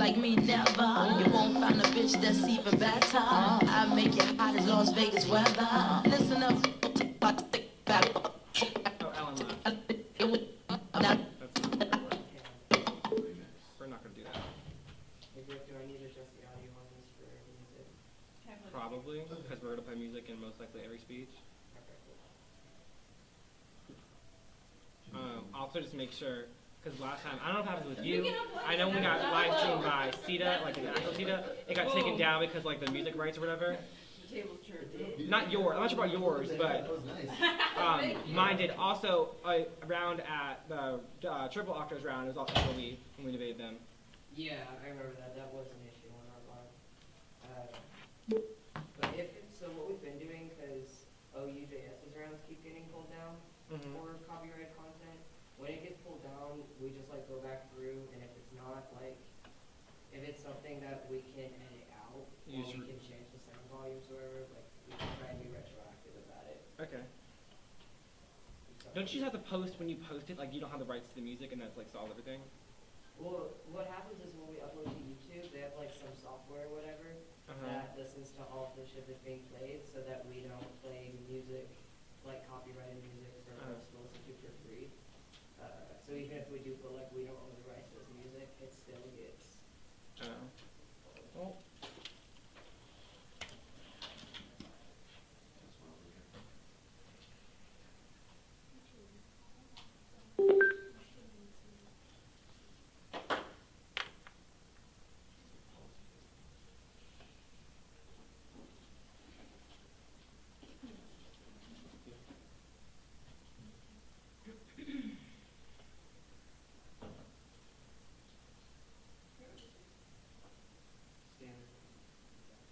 like me never. You won't find a bitch that's even better. I make it hot as Las Vegas weather. Listen up, back. Oh, Ellen left. We're not gonna do that. Do I need to adjust the audio on this for music? Probably, because we're gonna play music in most likely every speech. Also, just make sure, because last time, I don't know if it happens with you. I know when we got live streamed by CETA, like the actual CETA, it got taken down because like the music rights or whatever. The table's turned. Not yours. I'm not sure about yours, but mine did. Also, around at the triple octaves round, it was also when we debated them. Yeah, I remember that. That was an issue on our live. But so what we've been doing, because OUJS's rounds keep getting pulled down for copyright content, when it gets pulled down, we just like go back through, and if it's not like, if it's something that we can edit out, or we can change the sound volumes or whatever, like we can try and be retroactive about it. Okay. Don't you just have to post when you post it, like you don't have the rights to the music and that's like solve everything? Well, what happens is when we upload to YouTube, they have like some software or whatever that listens to all the shit that's being played, so that we don't play music, like copyrighted music for us to listen to for free. So even if we do feel like we don't own the rights to this music, it still gets. Well.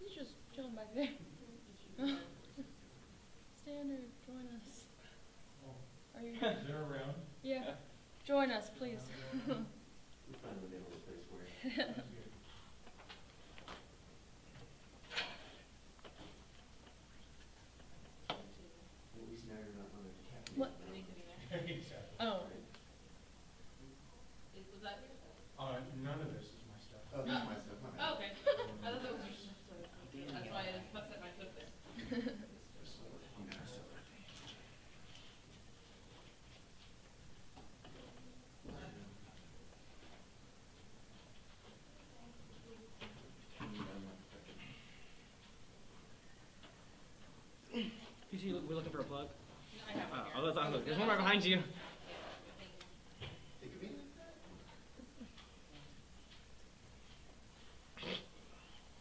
He's just chilling back there. Standard, join us. Are you? Is there around? Yeah. Join us, please. We find the middle of the place where. At least now you're not on a caffeine. What? Exactly. Oh. Was that yours? None of this is my stuff. Oh, that's my stuff. My bad. Oh, okay. I thought that was yours. That's why I didn't set my foot there. You see, we're looking for a plug? I have one here. There's one right behind you. Think of me?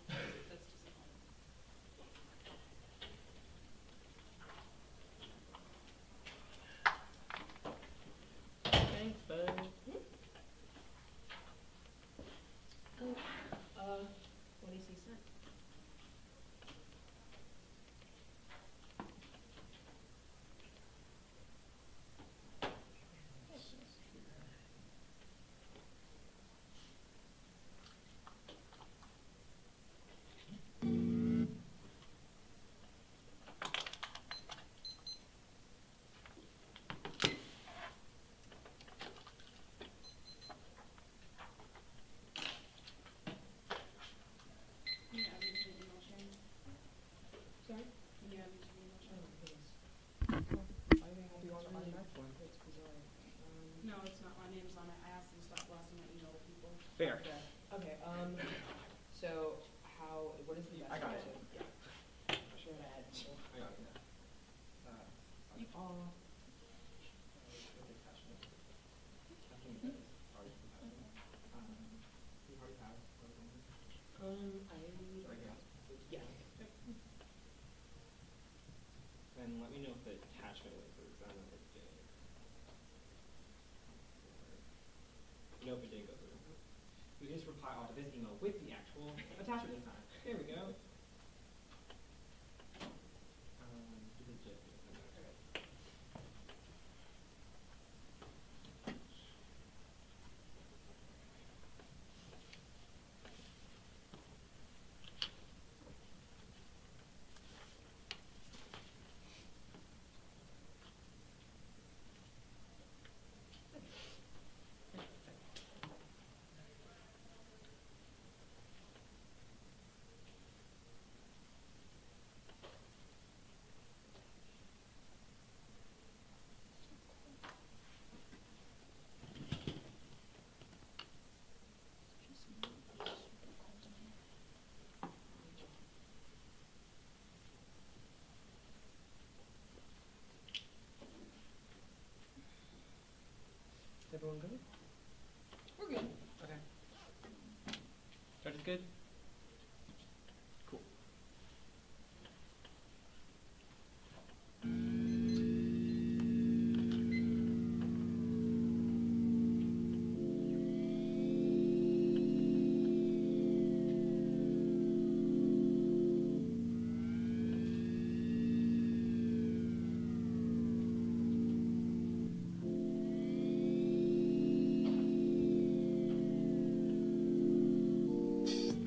That's just Thanks, bud. What does he say?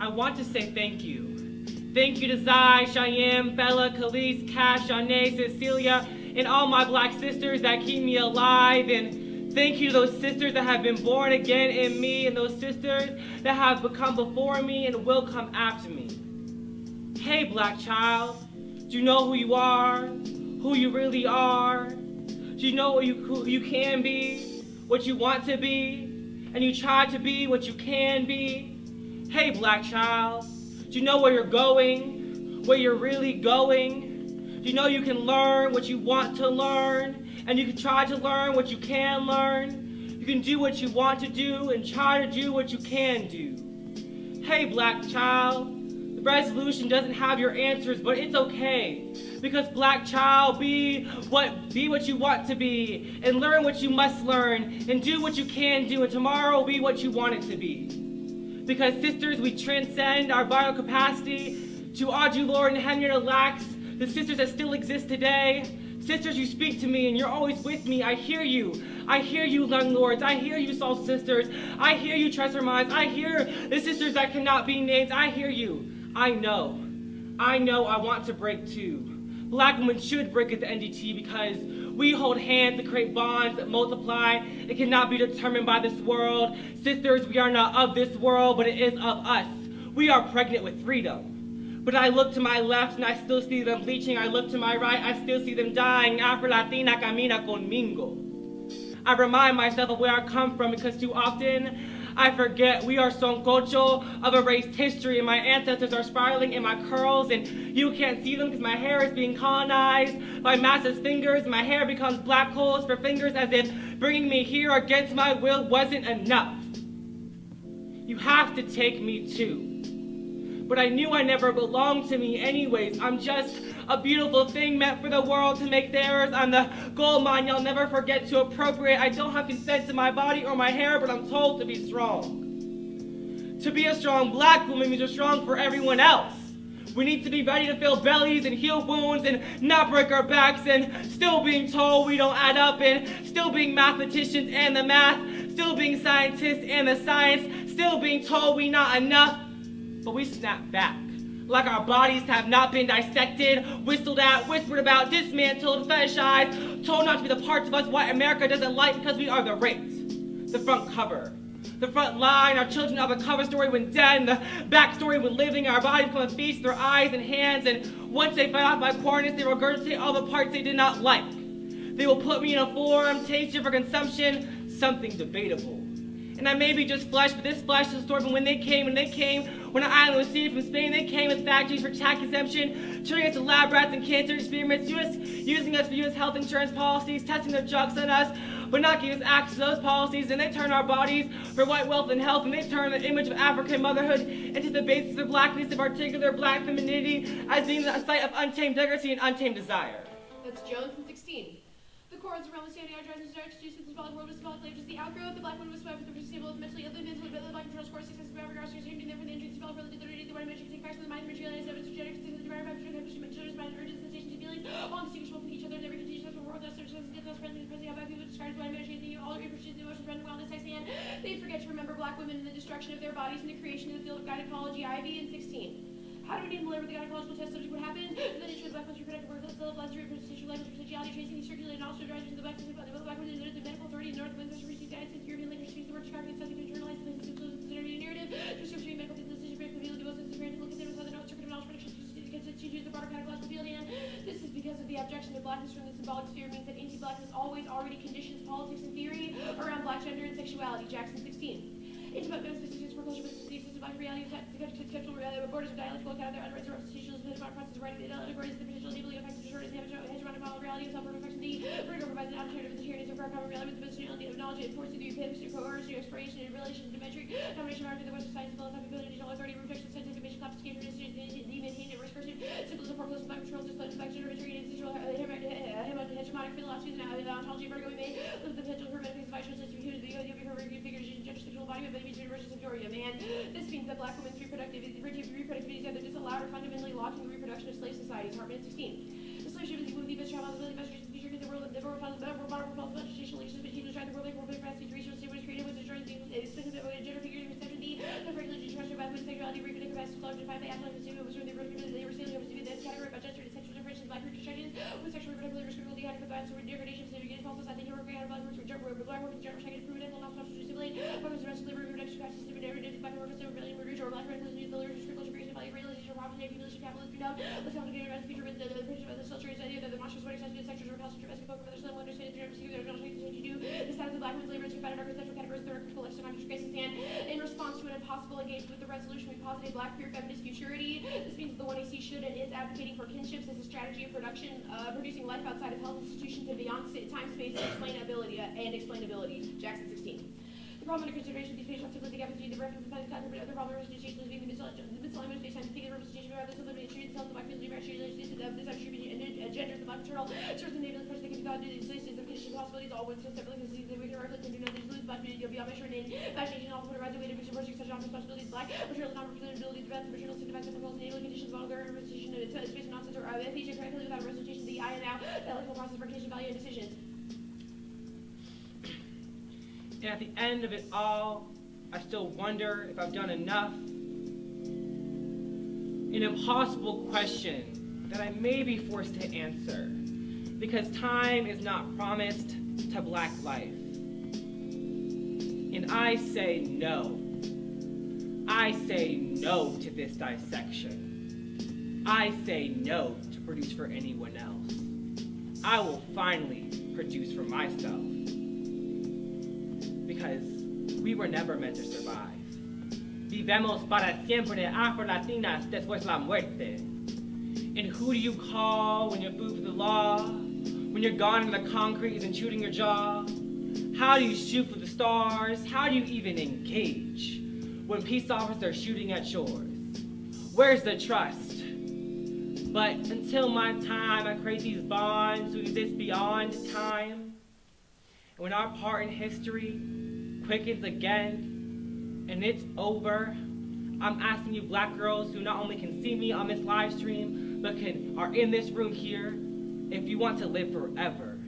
I want to say thank you. Thank you to Zai, Cheyenne, Bella, Khalees, Cash, Shanae, Cecilia, and all my black sisters that keep me alive. And thank you to those sisters that have been born again in me, and those sisters that have become before me and will come after me. Hey, black child, do you know who you are, who you really are? Do you know who you can be, what you want to be, and you try to be what you can be? Hey, black child, do you know where you're going, where you're really going? Do you know you can learn what you want to learn, and you can try to learn what you can learn? You can do what you want to do and try to do what you can do. Hey, black child, the resolution doesn't have your answers, but it's okay. Because black child, be what you want to be, and learn what you must learn, and do what you can do, and tomorrow will be what you want it to be. Because sisters, we transcend our vital capacity to Audre Lorde and Henrietta Lacks, the sisters that still exist today. Sisters, you speak to me and you're always with me. I hear you. I hear you, young lords. I hear you, soul sisters. I hear you, Tressor minds. I hear the sisters that cannot be named. I hear you. I know I want to break too. Black women should break at the NDT because we hold hands to create bonds that multiply. It cannot be determined by this world. Sisters, we are not of this world, but it is of us. We are pregnant with freedom. But I look to my left and I still see them bleaching. I look to my right, I still see them dying. Afro-Latina camina conmigo. I remind myself of where I come from because too often I forget we are soncocho of erased history, and my ancestors are spiraling in my curls, and you can't see them because my hair is being colonized by massive fingers, and my hair becomes black holes for fingers as if bringing me here against my will wasn't enough. You have to take me too. But I knew I never belonged to me anyways. I'm just a beautiful thing meant for the world to make theirs. I'm the gold mine you'll never forget to appropriate. I don't have consent to my body or my hair, but I'm told to be strong. To be a strong black woman means you're strong for everyone else. We need to be ready to fill bellies and heal wounds and not break our backs, and still being told we don't add up, and still being mathematicians and the math, still being scientists and the science, still being told we not enough, but we snap back. Like our bodies have not been dissected, whistled at, whispered about, dismantled, fetishized, told not to be the parts of us white America doesn't like because we are the raped. The front cover. The front line, our children are the cover story when dead, and the back story when living. Our bodies become a feast, their eyes and hands, and once they fight off my quarters, they regurgitate all the parts they did not like. They will put me in a form, tasted for consumption, something debatable. And I may be just flesh, but this flesh is a story from when they came, when an island was seeded from Spain, they came with factories for tax exemption, turning us to lab rats and cancer experiments, using us for U.S. health insurance policies, testing their drugs on us, but not giving us access to those policies, and they turn our bodies for white wealth and health, and they turn the image of African motherhood into the basis of blackness, of particular black femininity, as being a site of untamed dignity and untamed desire. That's Jones and 16. The chords around the standing are driving to introduce the symbolic world with symbolic language. The outgrowth of the black woman was survived with the stable, mentally ill, mentally the black control score, success, forever, our series, changing them for the injury, symbolic relative, the one measure, take facts of the mind, materialized evidence, generic, the divine, children's mind, urges, sensations, and feelings, all distinguishable from each other, never continues from world, that's friendly, present, how people describe one measure, all reproduces emotions, random wellness, sex, and they forget to remember black women and the destruction of their bodies and the creation of the field of gynecology, Ivy, and 16. How do we need to learn with the gynecological test subject what happens? The nature of the black woman's reproductive work, the cell of last reproduction, language, potentiality, tracing, circulating, and also drives into the black women, the black women, the medical authority, the North Windsor, receive guidance, and European language, speaks the word, describing something to internalize, and consider a narrative, description, medical decision, break, reveal, the most important, look at them, the notes, circuit of knowledge, predictions, to use the broader gynecological field, and this is because of the abjection of blackness from the symbolic sphere means that anti-blackness always already conditions politics and theory around black gender and sexuality. Jackson 16. Intimate manifestations for culture with diseases of black reality, conceptual borders of dialectical account of their unrights or institutional process of writing the allegories, the potential enabling effects of shortness, hegemonic model of reality, and self-perfect effects of the vertigo provides an alternative with the tyrannies of our common reality with the positionality of knowledge, enforcing the repetition, coercion, exploration, and relation to metric, domination, mark of the Western science, philosophy, digital authority, reproduction, scientific mission, confiscation, the maintained recursion, symbols of foreclosure, black control, display, black gender, and digital hegemonic philosophies, and ontology, vertigo, we may live the potential for metaphysics, vital to the idea of her figures, gender, sexual body, but images, versions of Doria, man. This means that black women's reproductivity is either disallowed or fundamentally locked in the reproduction of slave societies. Hartman 16. The slave ship is equal to the best travel, the ability, best the future, the world, the world, traditional relations, but he was trying the world, like world, capacity, racial, state, was created, was destroyed, gender figures, reception, the of regulation, expression about sexuality, reproductive capacity, large defined by actual consumer, was from the they were stealing over to this category about gender and sexual differences, black group traditions, with sexual reproductive risk, had for violence, or degradation, segregation, false society, or created black workers, black workers, gender, second, proven, and not to simulate, workers, arrested, labor, reproduction, capacity, civil narratives, black workers, rebellion, murders, or black revolution, the lyrics, critical creation, value, realization, or poverty, accumulation, capitalism, no, let's not forget about the future with the picture of the social idea that the monstrous way excited sexual repulsion, domestic folk, mother, son, understand, the general security, not to do, the status of black women's labor, to find our sexual categories, the critical lexicon, disgrace, and stand in response to an impossible engagement with the resolution, we positive black queer feminist futurity. This means that the 1AC should and is advocating for kinships as a strategy of production, producing life outside of health institutions and beyond time, space, and explainability. Jackson 16. The problem under consideration of these patients typically the gap between the reference and content, but other problem representation is being the misalignment based on taking the representation of the celebrity treated self, the black community, this attribution and gender, the black maternal, source of enabling person that can be called to the existence of conditions, possibilities, all ones, separately, because we can articulate and do not lose black community, beyond measured in imagination, also put a rise away to vision, such on responsibilities, black, material, non-representability, defense, maternal, significance, and proposals, enabling conditions, vulgar representation, and space, nonsense, or FEJ correctly without a representation of the I and now, the eligible process for condition, value, and decision. And at the end of it all, I still wonder if I've done enough. An impossible question that I may be forced to answer, because time is not promised to black life. And I say no. I say no to this dissection. I say no to produce for anyone else. I will finally produce for myself. Because we were never meant to survive. Vivemos para siempre Afro-Latinas después la muerte. And who do you call when you're food for the law? When you're gone and the concrete isn't shooting your jaw? How do you shoot for the stars? How do you even engage when peace officers are shooting at shores? Where's the trust? But until my time, I create these bonds to exist beyond time. And when our part in history quickens again, and it's over, I'm asking you black girls who not only can see me on this live stream, but are in this room here, if you want to live forever.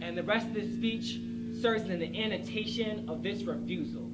And the rest of this speech serves as an annotation of this refusal.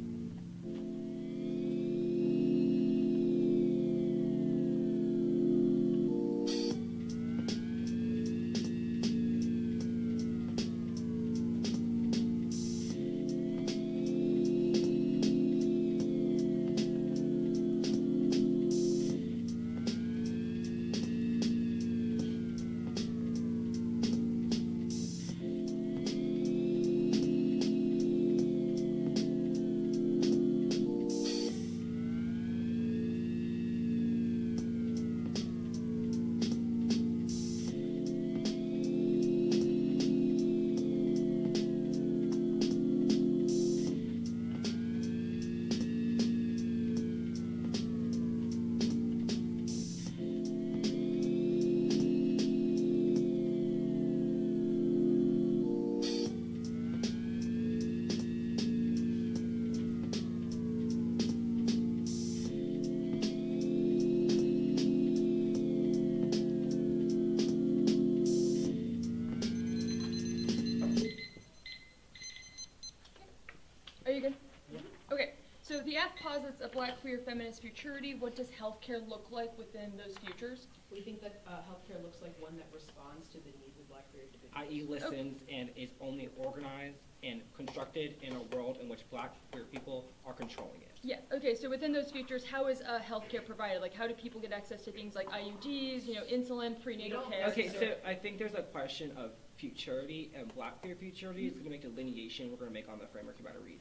The F posits a black queer feminist futurity. What does healthcare look like within those futures? We think that healthcare looks like one that responds to the needs of black queer individuals. I.e. listens and is only organized and constructed in a world in which black queer people are controlling it. Yeah, okay, so within those futures, how is healthcare provided? Like, how do people get access to things like IUDs, insulin, prenatal care? Okay, so I think there's a question of futurity and black queer futurity. It's going to make delineation we're going to make on the framework you're about to read.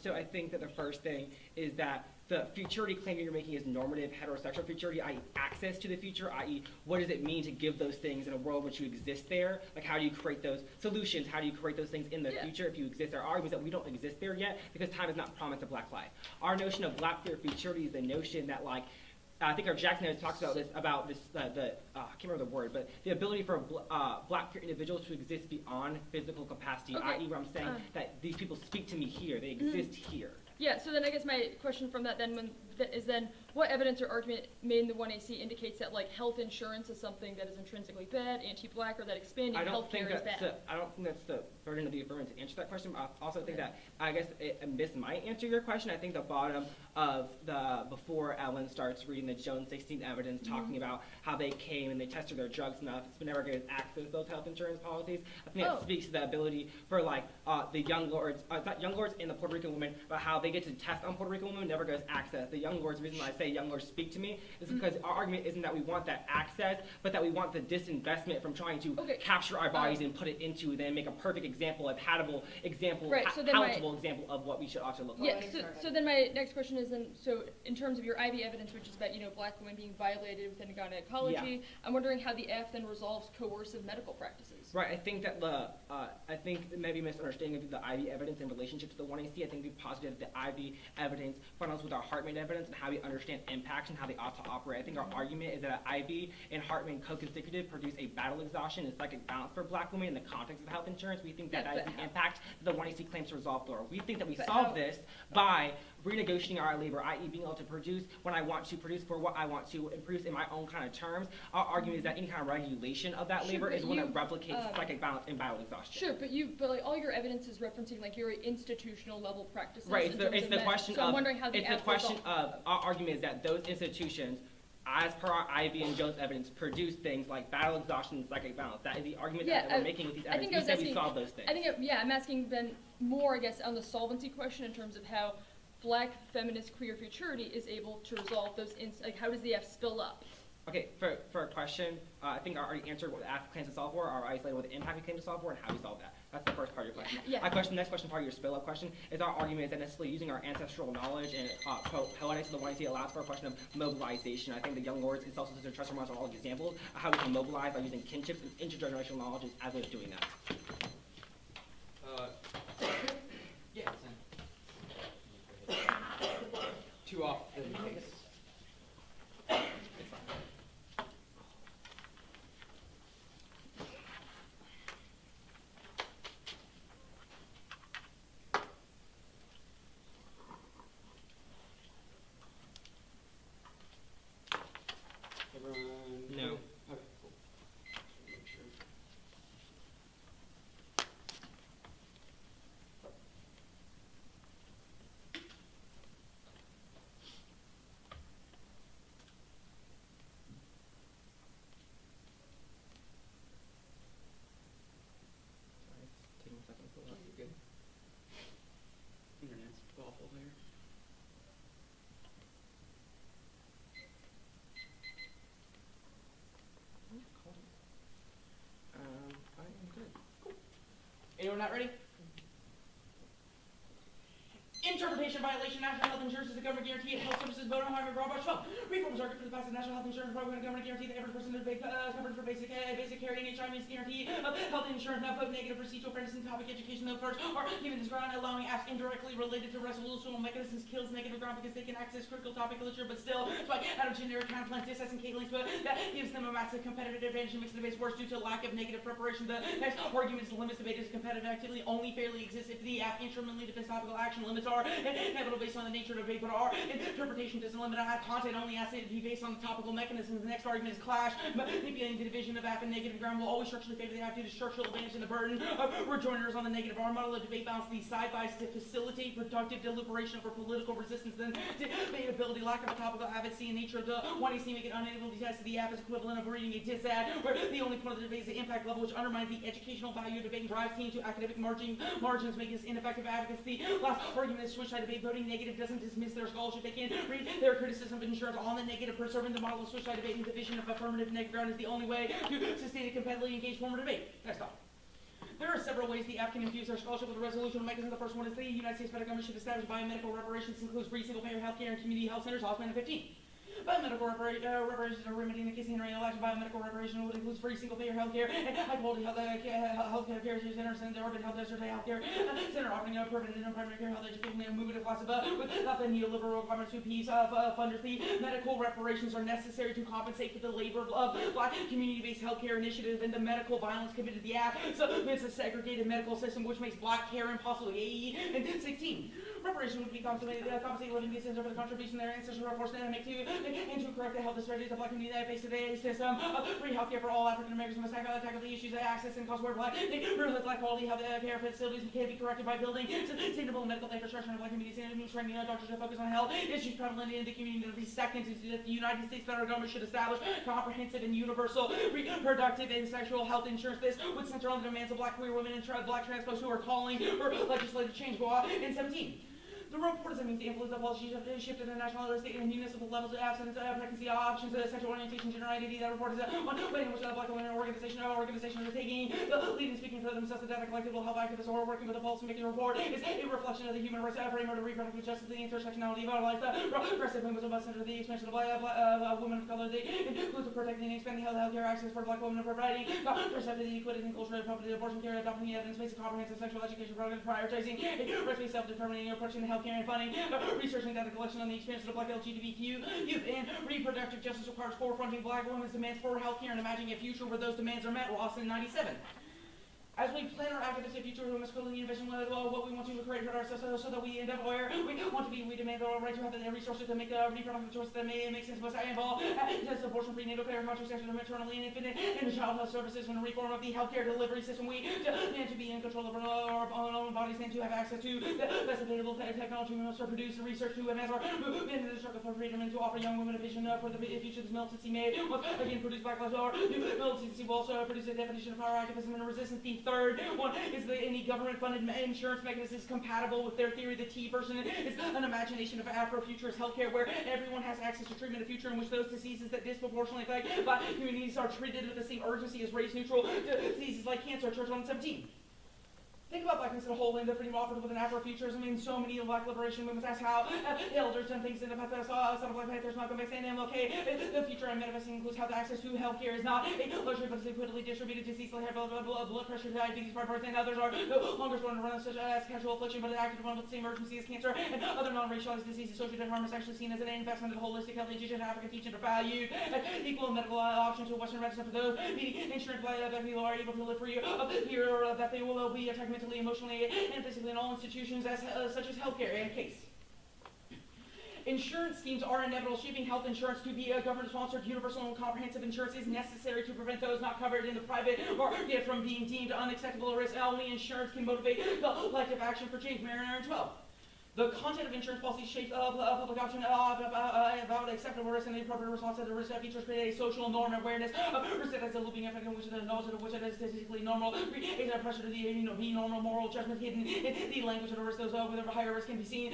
So I think that the first thing is that the futurity claim you're making is normative heterosexual futurity, i.e. access to the future, i.e. what does it mean to give those things in a world in which you exist there? Like, how do you create those solutions? How do you create those things in the future if you exist there? Our argument is that we don't exist there yet because time is not promised to black life. Our notion of black queer futurity is the notion that, like, I think our Jackson has talked about this, I can't remember the word, but the ability for black queer individuals to exist beyond physical capacity, i.e. where I'm saying that these people speak to me here, they exist here. Yeah, so then I guess my question from that then, when is then what evidence or argument made in the 1AC indicates that like health insurance is something that is intrinsically bad, anti-black, or that expanding I don't healthcare think is that's bad? I don't think that's the burden of the affirmative to answer that question. But I also think that this might answer your question. I think the bottom of the before Ellen starts reading the Jones 16 evidence, talking about how they came and they tested their drugs enough, it's been never given access to those health insurance policies. I think that speaks to the ability for like the young lords, young lords and the Puerto Rican women, about how they get to test on Puerto Rican women, never goes access. The young lords, the reason why I say young lords speak to me is because our argument isn't that we want that access, but that we want the disinvestment from trying to capture our bodies and put it into, then make a perfect example, a palatable example, palatable example of what we should ought to look like. Yeah, so then my next question is then, so in terms of your IV evidence, which is about, black women being violated within gynecology, I'm wondering how the F then resolves coercive medical practices. Right, I think that I think maybe misunderstanding of the IV evidence in relationship to the 1AC. I think we've posited that the IV evidence funnels with our Hartman evidence and how we understand impacts and how they ought to operate. I think our argument is that IV and Hartman co-consecutive produce a battle exhaustion and psychic balance for black women in the context of health insurance. We think that is the impact that the 1AC claims to resolve for. We think that we solve this by renegotiating our labor, i.e. being able to produce when I want to produce for what I want to and produce in my own kind of terms. Our argument is that any kind of regulation of that labor is one that replicates psychic balance and battle exhaustion. Sure, but like all your evidence is referencing like your institutional level practices. Right, it's the question so of, I'm wondering how the our argument is that those institutions, as per our IV and Jones evidence, produce things like battle exhaustion and psychic balance. That is the argument that we're making with these evidence. We said we solve those things. I'm asking then more, I guess, on the solvency question in terms of how black feminist queer futurity is able to resolve those, like how does the F spill up? Okay, for a question, I think I already answered what the F claims to solve for, or isolated what the impact we claim to solve for, and how we solve that. That's the first part of your question. The next question, part of your spill-up question, is our argument is that necessarily using our ancestral knowledge and poetics of the 1AC allows for a question of mobilization. I think the young lords can also trust our all examples of how we can mobilize by using kinships and intergenerational knowledge as a way of doing that. Yeah, too off the case. No. Okay, cool. Make sure. Sorry, it's taking a second to pull up. You're good. Internet's awful there. I am good. Anyone not ready? Interpretation violation, National Health Insurance is a government guarantee of health services, vote on Harvard Broadband 12. Reforms argument for the passage of National Health Insurance Program, government guarantee that every person is covered for basic care, NHI means guarantee of health insurance, now put negative procedural fairness and topic education of first, or given this ground, allowing acts indirectly related to resolutional mechanisms kills negative ground because they can access critical topic literature, but still, so like out of generic counterplans, assessing K links, but that gives them a massive competitive advantage and makes the debate worse due to lack of negative preparation. The next argument is the limits debate is competitive activity only fairly exists if the instrumentally defends topical action. Limits are inevitable based on the nature of the debate, but our interpretation doesn't limit our content, only has to be based on the topical mechanisms. The next argument is clash, manipulating the division of app and negative ground will always structurally favor the app due to structural advantage and the burden of rejoinders on the negative. Our model of debate balance these side-bys to facilitate productive deliberation for political resistance, then debatability, lack of a topical advocacy and nature of the 1AC make it unable to test the app is equivalent of reading a disad, where the only point of the debate is the impact level, which undermines the educational value of debate and drives team to academic margins, making this ineffective advocacy. Last argument is switch side debate. Voting negative doesn't dismiss their scholarship. They can read their criticism of insurance on the negative, preserving the model of switch side debate and division of affirmative negative ground is the only way to sustain a competitively engaged form of debate. Next off. There are several ways the app can infuse their scholarship with a resolution mechanism. The first one is the United States federal government should establish biomedical reparations. This includes free single-payer health care and community health centers, Osman and 15. Biomedical reparations are remedying the case of Henry Election. Biomedical reparation would include free single-payer healthcare and high-quality healthcare centers and urban health district healthcare center offering preventative and primary care health education and moving to class above without the neoliberal requirements to piece of funders. The medical reparations are necessary to compensate for the labor of Black community-based healthcare initiative and the medical violence committed to the act. So it's a segregated medical system which makes Black care impossible. And 16. Reparation would be compensate living descendants for the contribution their ancestors were forced to make to and to correct the health disparities of Black community that face today's system of free healthcare for all African Americans must tackle the issues of access and cost where Black quality health care facilities can be corrected by building sustainable medical infrastructure in Black communities and means training doctors to focus on health issues prevalent in the community. Second is that the United States federal government should establish comprehensive and universal reproductive and sexual health insurance. This would center on the demands of Black queer women and Black trans folks who are calling for legislative change. Go on in 17. The report doesn't mean the influence of policy shift at the national, state, and municipal levels of absence of pregnancy options, sexual orientation, gender identity. That report is one way in which the Black women organizations are taking the lead and speaking for themselves. The data collected will help activists who are working with the policy-making report is a reflection of the human rights framework of reproductive justice, the intersectionality of our life, the progressive movements of center the expansion of women of color. They include protecting and expanding healthcare access for Black women and providing contraceptive equity and cultural property, abortion care, adopting evidence-based comprehensive sexual education programs, prioritizing right-based self-determining, approaching the healthcare and funding, researching data collection on the experience of the Black LGBTQ youth, and reproductive justice requires forefronting Black women's demands for healthcare and imagining a future where those demands are met. Ross in 97. As we plan our activistic future, we must clearly envision what we want to create for ourselves so that we end up where we want to be. We demand our right to have the resources to make reproductive choices that may make sense to us. I involve abortion, prenatal care, contraception, maternally and infant and child health services, and reform of the healthcare delivery system. We demand to be in control of our own bodies and to have access to the best available technology. We must produce research to advance our movement in the struggle for freedom and to offer young women a vision for the future this militancy may again produce Black Lives Matter. Militancy will also produce a definition of power activism and resistance. The third one is that any government-funded insurance mechanism is compatible with their theory. The T version is an imagination of Afrofuturist healthcare where everyone has access to treatment, a future in which those diseases that disproportionately affect Black communities are treated with the same urgency as race-neutral diseases like cancer. Church 117. Think about Blackness as a whole and the freedom offered with an Afrofuturism. In so many Black liberation movements, that's how elders and things in the path of Black Panthers, Malcolm X, and MLK. The future I'm manifesting includes how the access to healthcare is not a luxury, but is equitably distributed. Diseases like blood pressure, diabetes, fibroids, and others are no longer thrown to run such as casual affliction, but an active one with the same urgency as cancer and other non-racialized diseases. Social harm is actually seen as an investment in the holistic health education African teaching are valued. Equal medical options to Western medicine for those needing insurance that people are able to live free of fear or that they will be attacked mentally, emotionally, and physically in all institutions such as healthcare and case. Insurance schemes are inevitable. Shaping health insurance to be a government-sponsored, universal, and comprehensive insurance is necessary to prevent those not covered in the private market from being deemed unacceptable risk. Only insurance can motivate collective action for change. Mariner and 12. The content of insurance policy shapes public option about acceptable risk and the appropriate response to the risk that features create a social norm awareness of risk that has a looping effect in which the knowledge of which it is statistically normal creates a pressure to be normal moral judgment hidden in the language of the risk. Those with a higher risk can be seen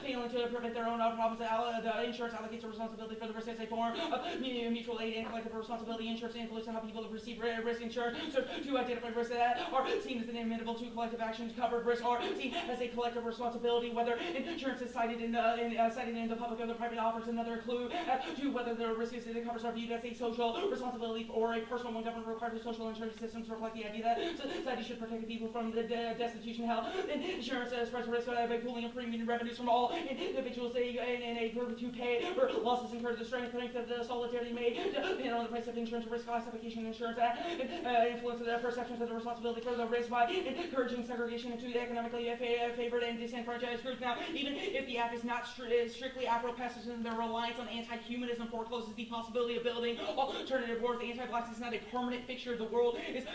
failing to prevent their own problems. The insurance allocates a responsibility for the risk as a form of mutual aid and collective responsibility. Insurance influences how people receive risk insurance. So to identify risks that are seen as inevitable to collective actions, covered risks are seen as a collective responsibility. Whether insurance is cited in the public or the private offers another clue to whether the risk is it covers are viewed as a social responsibility or a personal one. Government requires a social insurance system to reflect the idea that society should protect the people from the destitution of health. Insurance spreads risk by pooling of premium revenues from all individuals in a group to pay for losses incurred. The strength of the solidarity made on the price of insurance risk classification insurance influence the perceptions of the responsibility for the risk by encouraging segregation into the economically favored and disenfranchised groups. Now, even if the act is not strictly Afro-pacifist, their reliance on anti-humanism forecloses the possibility of building alternative wars. The anti-blacks is not a permanent fixture of the world. It's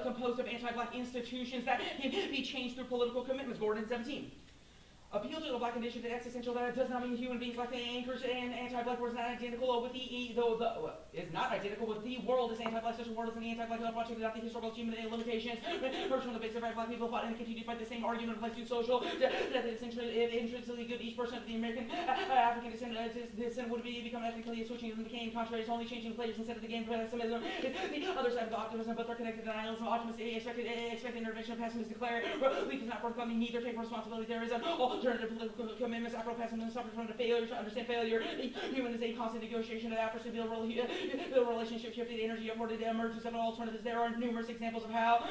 composed of anti-black institutions that can be changed through political commitments. Gordon 17. Appeal to the Black condition is existential. That does not mean human beings like the anchors and anti-black world is not identical with is not identical with the world is anti-black. Such a world is an anti-black project without the historical achievement and limitations. First from the base of black people fought and continue to fight the same argument applies to social. That is intrinsically good. Each person of the American African descent would become ethnically switching and became contrary. It's only changing players instead of the game. Pessimism is the other side of the optimism, but they're connected to nihilism. Optimism expect intervention. Pessimists declare belief is not forthcoming. Neither take responsibility. There is an alternative political commitments, Afro-pessimism suffers from the failure to understand failure. Human is a constant negotiation of efforts to build relationship shifted energy afforded the emergence of alternatives. There are numerous examples of how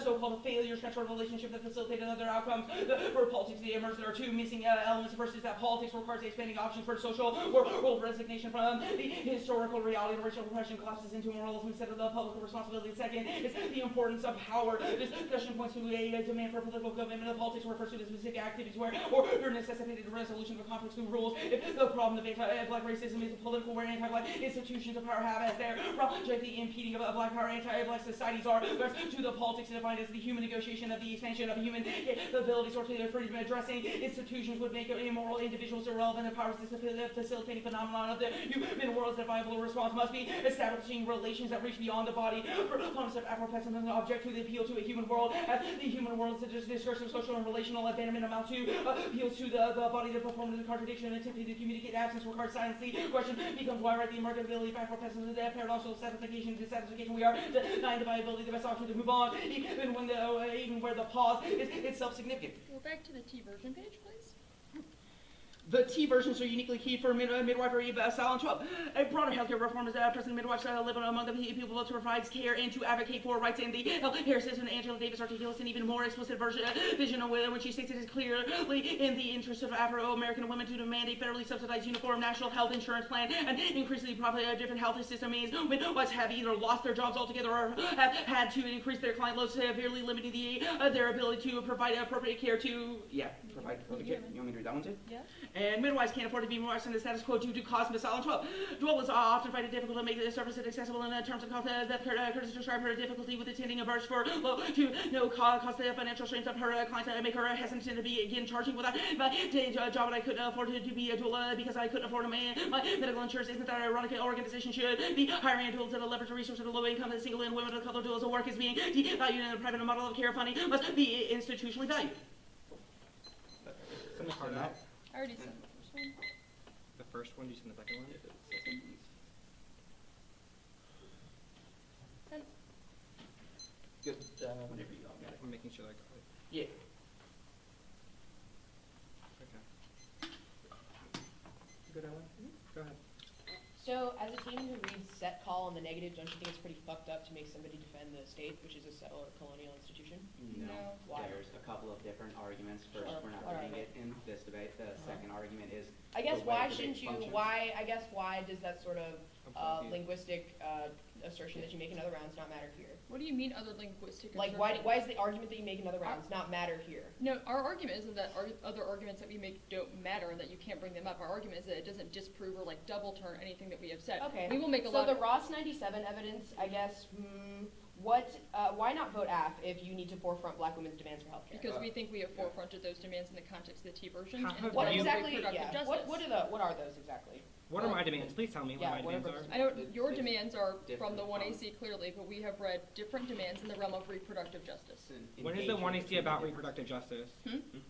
so-called failures transfer relationship that facilitated other outcomes. For politics to emerge, there are two missing elements. The first is that politics requires expanding options for social world resignation from the historical reality of racial oppression collapses into moralism instead of the public responsibility. The second is the importance of power. This discussion points to a demand for political commitment of politics refers to the specific activities where or necessitated resolution of conflicts through rules. If the problem of anti-black racism is political, where anti-black institutions of power have as their project the impeding of black power, anti-black societies are to the politics defined as the human negotiation of the expansion of human abilities or to the freedom addressing institutions would make immoral individuals irrelevant and powers facilitating phenomenon of the human world as a viable response must be establishing relations that reach beyond the body. Proponents of Afro-pessimism object to the appeal to a human world as the human world is a discursive social and relational abandonment amount to appeals to the body, the performance, the contradiction, and attempting to communicate absence requires silence. The question becomes why right the marketability of Afro-pessimism, the paradoxical satisfaction, dissatisfaction, we are denying the viability of the best option to move on, even when even where the pause is itself significant. Go back to the T version page, please. The T versions are uniquely key for midwifery style and 12. A broader healthcare reform is that President midwives live among the people to provide care and to advocate for rights in the healthcare system. Angela Davis articulates an even more explicit vision of when she states it is clearly in the interest of Afro-American women to demand a federally subsidized uniform national health insurance plan. And increasingly probably a different health system means midwives have either lost their jobs altogether or have had to increase their client loads, severely limiting their ability to provide appropriate care to, provide appropriate care. You want me to read that one too? Yeah. And midwives can't afford to be midwives in the status quo due to cost. Miss Allen 12. Dwellers often find it difficult to make the service accessible in terms of cost. Curtis described her difficulty with attending a birth for low to no cost. The financial strains of her clients make her hesitant to begin charging without my day job. And I couldn't afford to be a doula because I couldn't afford my medical insurance. Isn't that ironic? An organization should be hiring doulas at a leverage resource at a low income. The single and women of color doulas work is being devalued, and the private model of care funding must be institutionally valued. I already said the first one. The first one, do you send the second one? If it's second, please. Send. Good. Whenever you all got it. I'm making sure I got it. Yeah. Okay. Good, Ellen? Go ahead. So, as a team who reads set call on the negative, don't you think it's pretty fucked up to make somebody defend the state, which is a settler colonial institution? No. Why? There's a couple of different arguments. First, Sure. we're not Alright. reading it in this debate. The second argument is I guess the way why the shouldn't debate you, functions. why does that sort of Absolutely. linguistic assertion that you make in other rounds not matter here? What do you mean other linguistic Like, assertions? why is the argument that you make in other rounds not matter here? No, our argument isn't that other arguments that we make don't matter and that you can't bring them up. Our argument is that it doesn't disprove or like double turn anything that we have said. Okay. We will make a so lot the of... Ross 97 evidence, I guess, why not vote AF if you need to forefront black women's demands for healthcare? Because we think we have forefronted those demands in the context of the T version. How and have What you- exactly, reproductive yeah, justice. what are those exactly? What are my demands? Please tell me Yeah, what my demands whatever. are. I know your demands are from Different the from- 1AC clearly, but we have read different demands in the realm of reproductive justice. When is the Engagement 1AC between about the reproductive justice?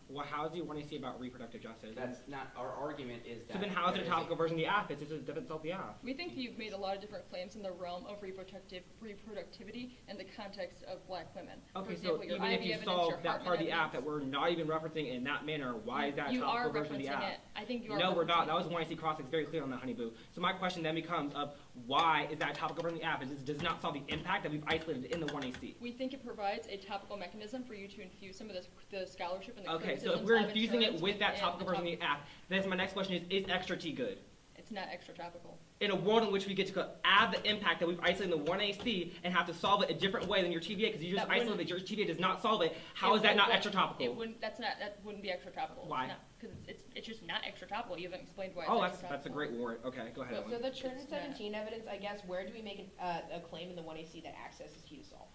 Well, how is the 1AC about reproductive justice? That's not, our argument is that. So then how is it a there topical version of the app? It's just a different self the app. We think you've made a lot of different claims in the realm of reproductivity in the context of black women. For Okay, example, so your even if IV you evidence, solve your that part of the Hartman app that we're not even referencing in that manner, why is that a you are topical version of the referencing app? it. I think you are No, we're not. referencing That was it. 1AC cross. It's very clear on that, honey boo. So my question then becomes of why is that a topical version of the app? It does not solve the impact that we've isolated in the 1AC. We think it provides a topical mechanism for you to infuse some of the scholarship and the Okay, so if criticisms we're of infusing it insurance with that within topical the version of the app, then my next question is extra T good? It's not extra topical. In a world in which we get to add the impact that we've isolated in the 1AC and have to solve it a different way than your TVA, because you just That wouldn't- isolated that your TVA does not solve it, how is that not extra topical? It wouldn't. That wouldn't be extra topical. Why? Because it's just not extra topical. You haven't explained why. Oh, it's that's extra a topical. great warrant. Okay, go ahead. So Ellen. the Churton It's 17 evidence, I guess, where do we make a claim in the 1AC that access is key to solve?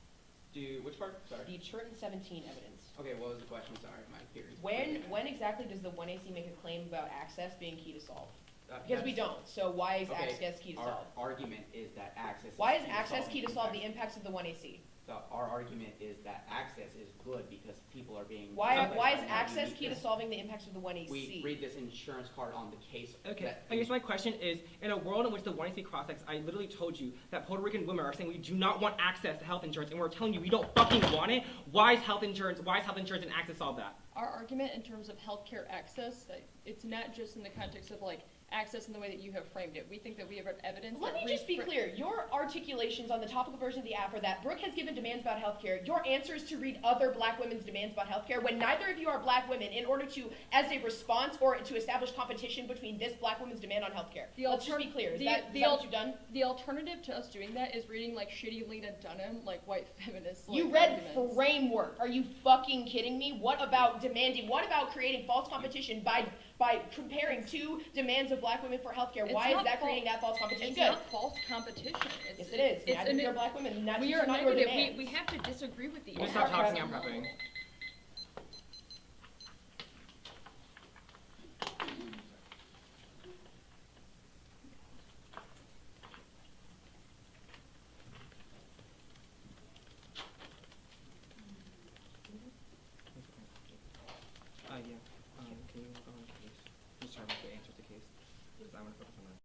which part? Sorry. The Churton 17 evidence. Okay, what was the question? Sorry, my hearing. When exactly does the 1AC make a claim about access being key to solve? Uh, Because we that's- don't. So why is Okay, access key to our solve? argument is that access. Why is key to access solving key to solve the impacts. impacts of the 1AC? So our argument is that access is good because people are being. Why is right now access unique. key to solving the impacts of the 1AC? We read this insurance card on the case. Okay, that- I guess my question is, in a world in which the 1AC cross-sects, I literally told you that Puerto Rican women are saying we do not want access to health insurance, and we're telling you we don't fucking want it. Why is health insurance and access solve that? Our argument in terms of healthcare access, like, it's not just in the context of like access in the way that you have framed it. We think that we have evidence. Let that me just be clear. Your articulations on the topical version of the app are that Brooke has given demands about healthcare. Your answer is to read other black women's demands about healthcare when neither of you are black women in order to, as a response or to establish competition between this black woman's demand on healthcare. Let's just be clear. Is that what you've done? The alternative to us doing that is reading like shitty Lena Dunham, like white feminists. You like, read arguments. framework. Are you fucking kidding me? What about demanding? What about creating false competition by comparing two demands of black women for healthcare? It's Why is not that false. creating that false competition? It's Good. not false competition. Yes, it is. It's Neither of you are black women. Neither we of are you are your negative. demands. We have to disagree with the. You stop talking, I'm prepping. Yeah. Can you go on, please? Just try to get the answer to the case, because I want to focus on that.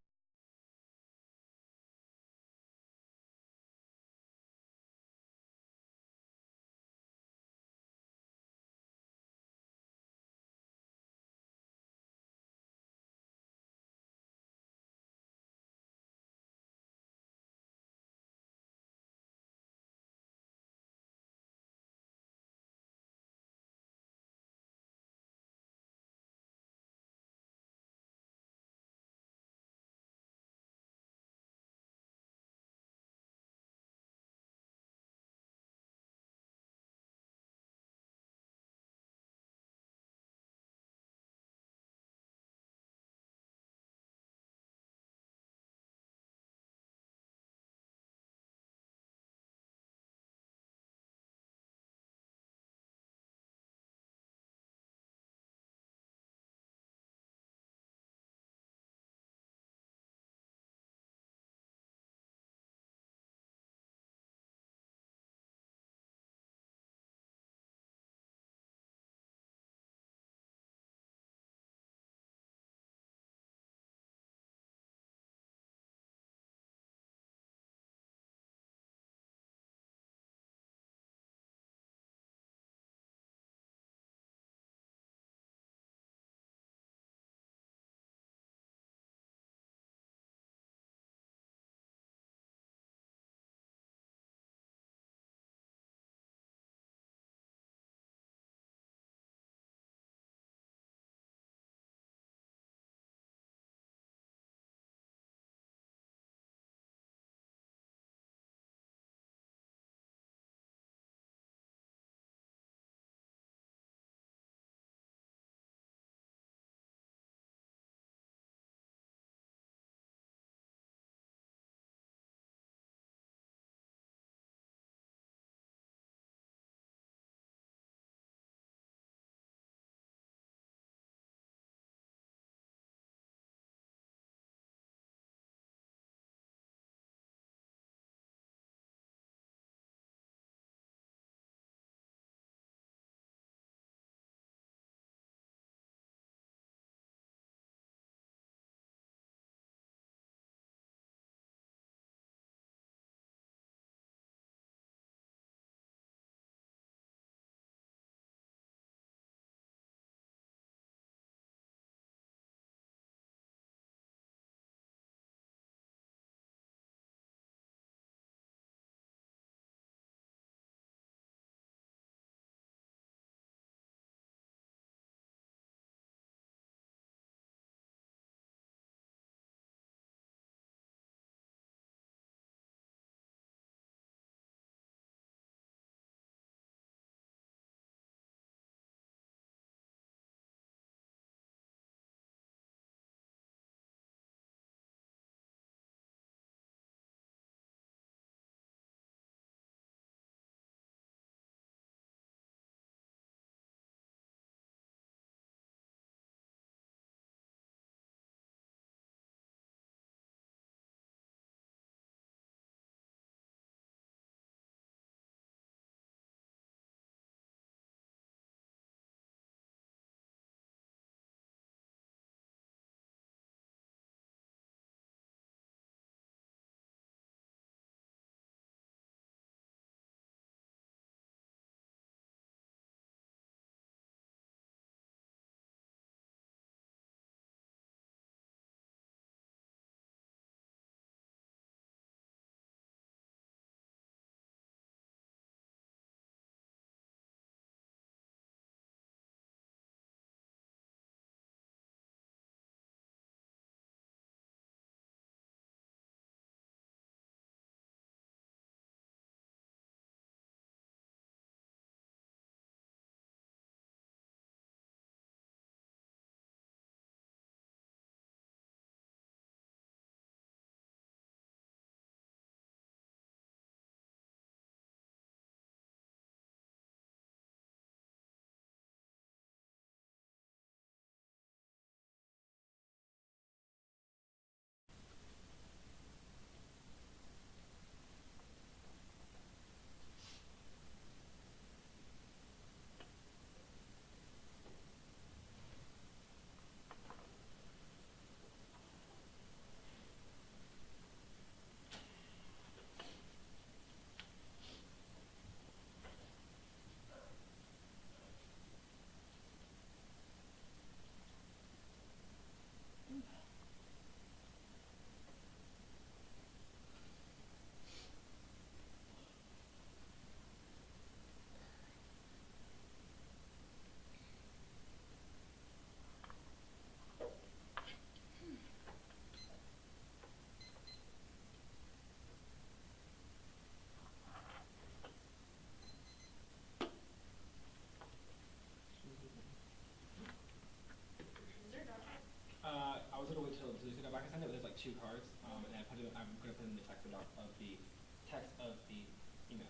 2 cards, and I'm going to put in the text of the email.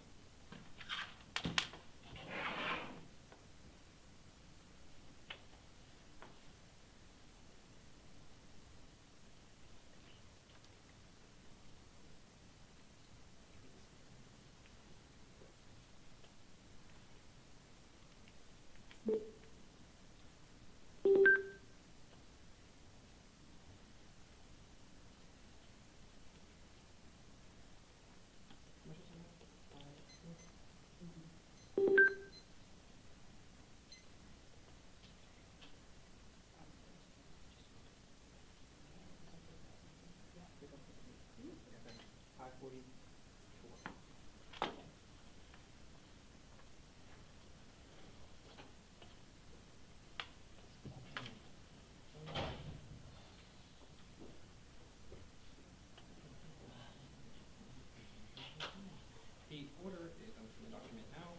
The order is, I'm from the document now,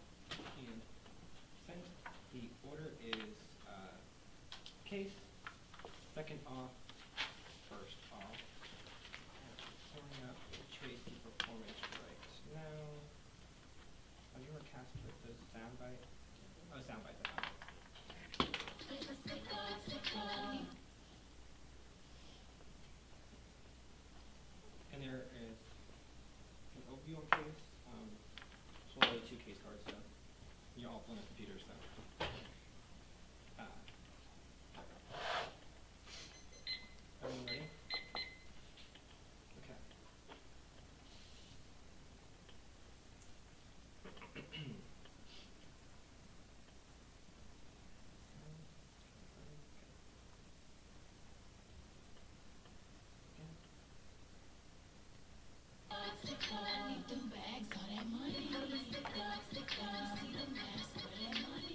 and sent. The order is case, second off, first off. Pulling up Tracy performance right now. Oh, you were cast with the soundbite? Oh, soundbite. And there is an overview on case. So only 2 case cards, so you're all pulling up computers, so. Everyone ready? Okay.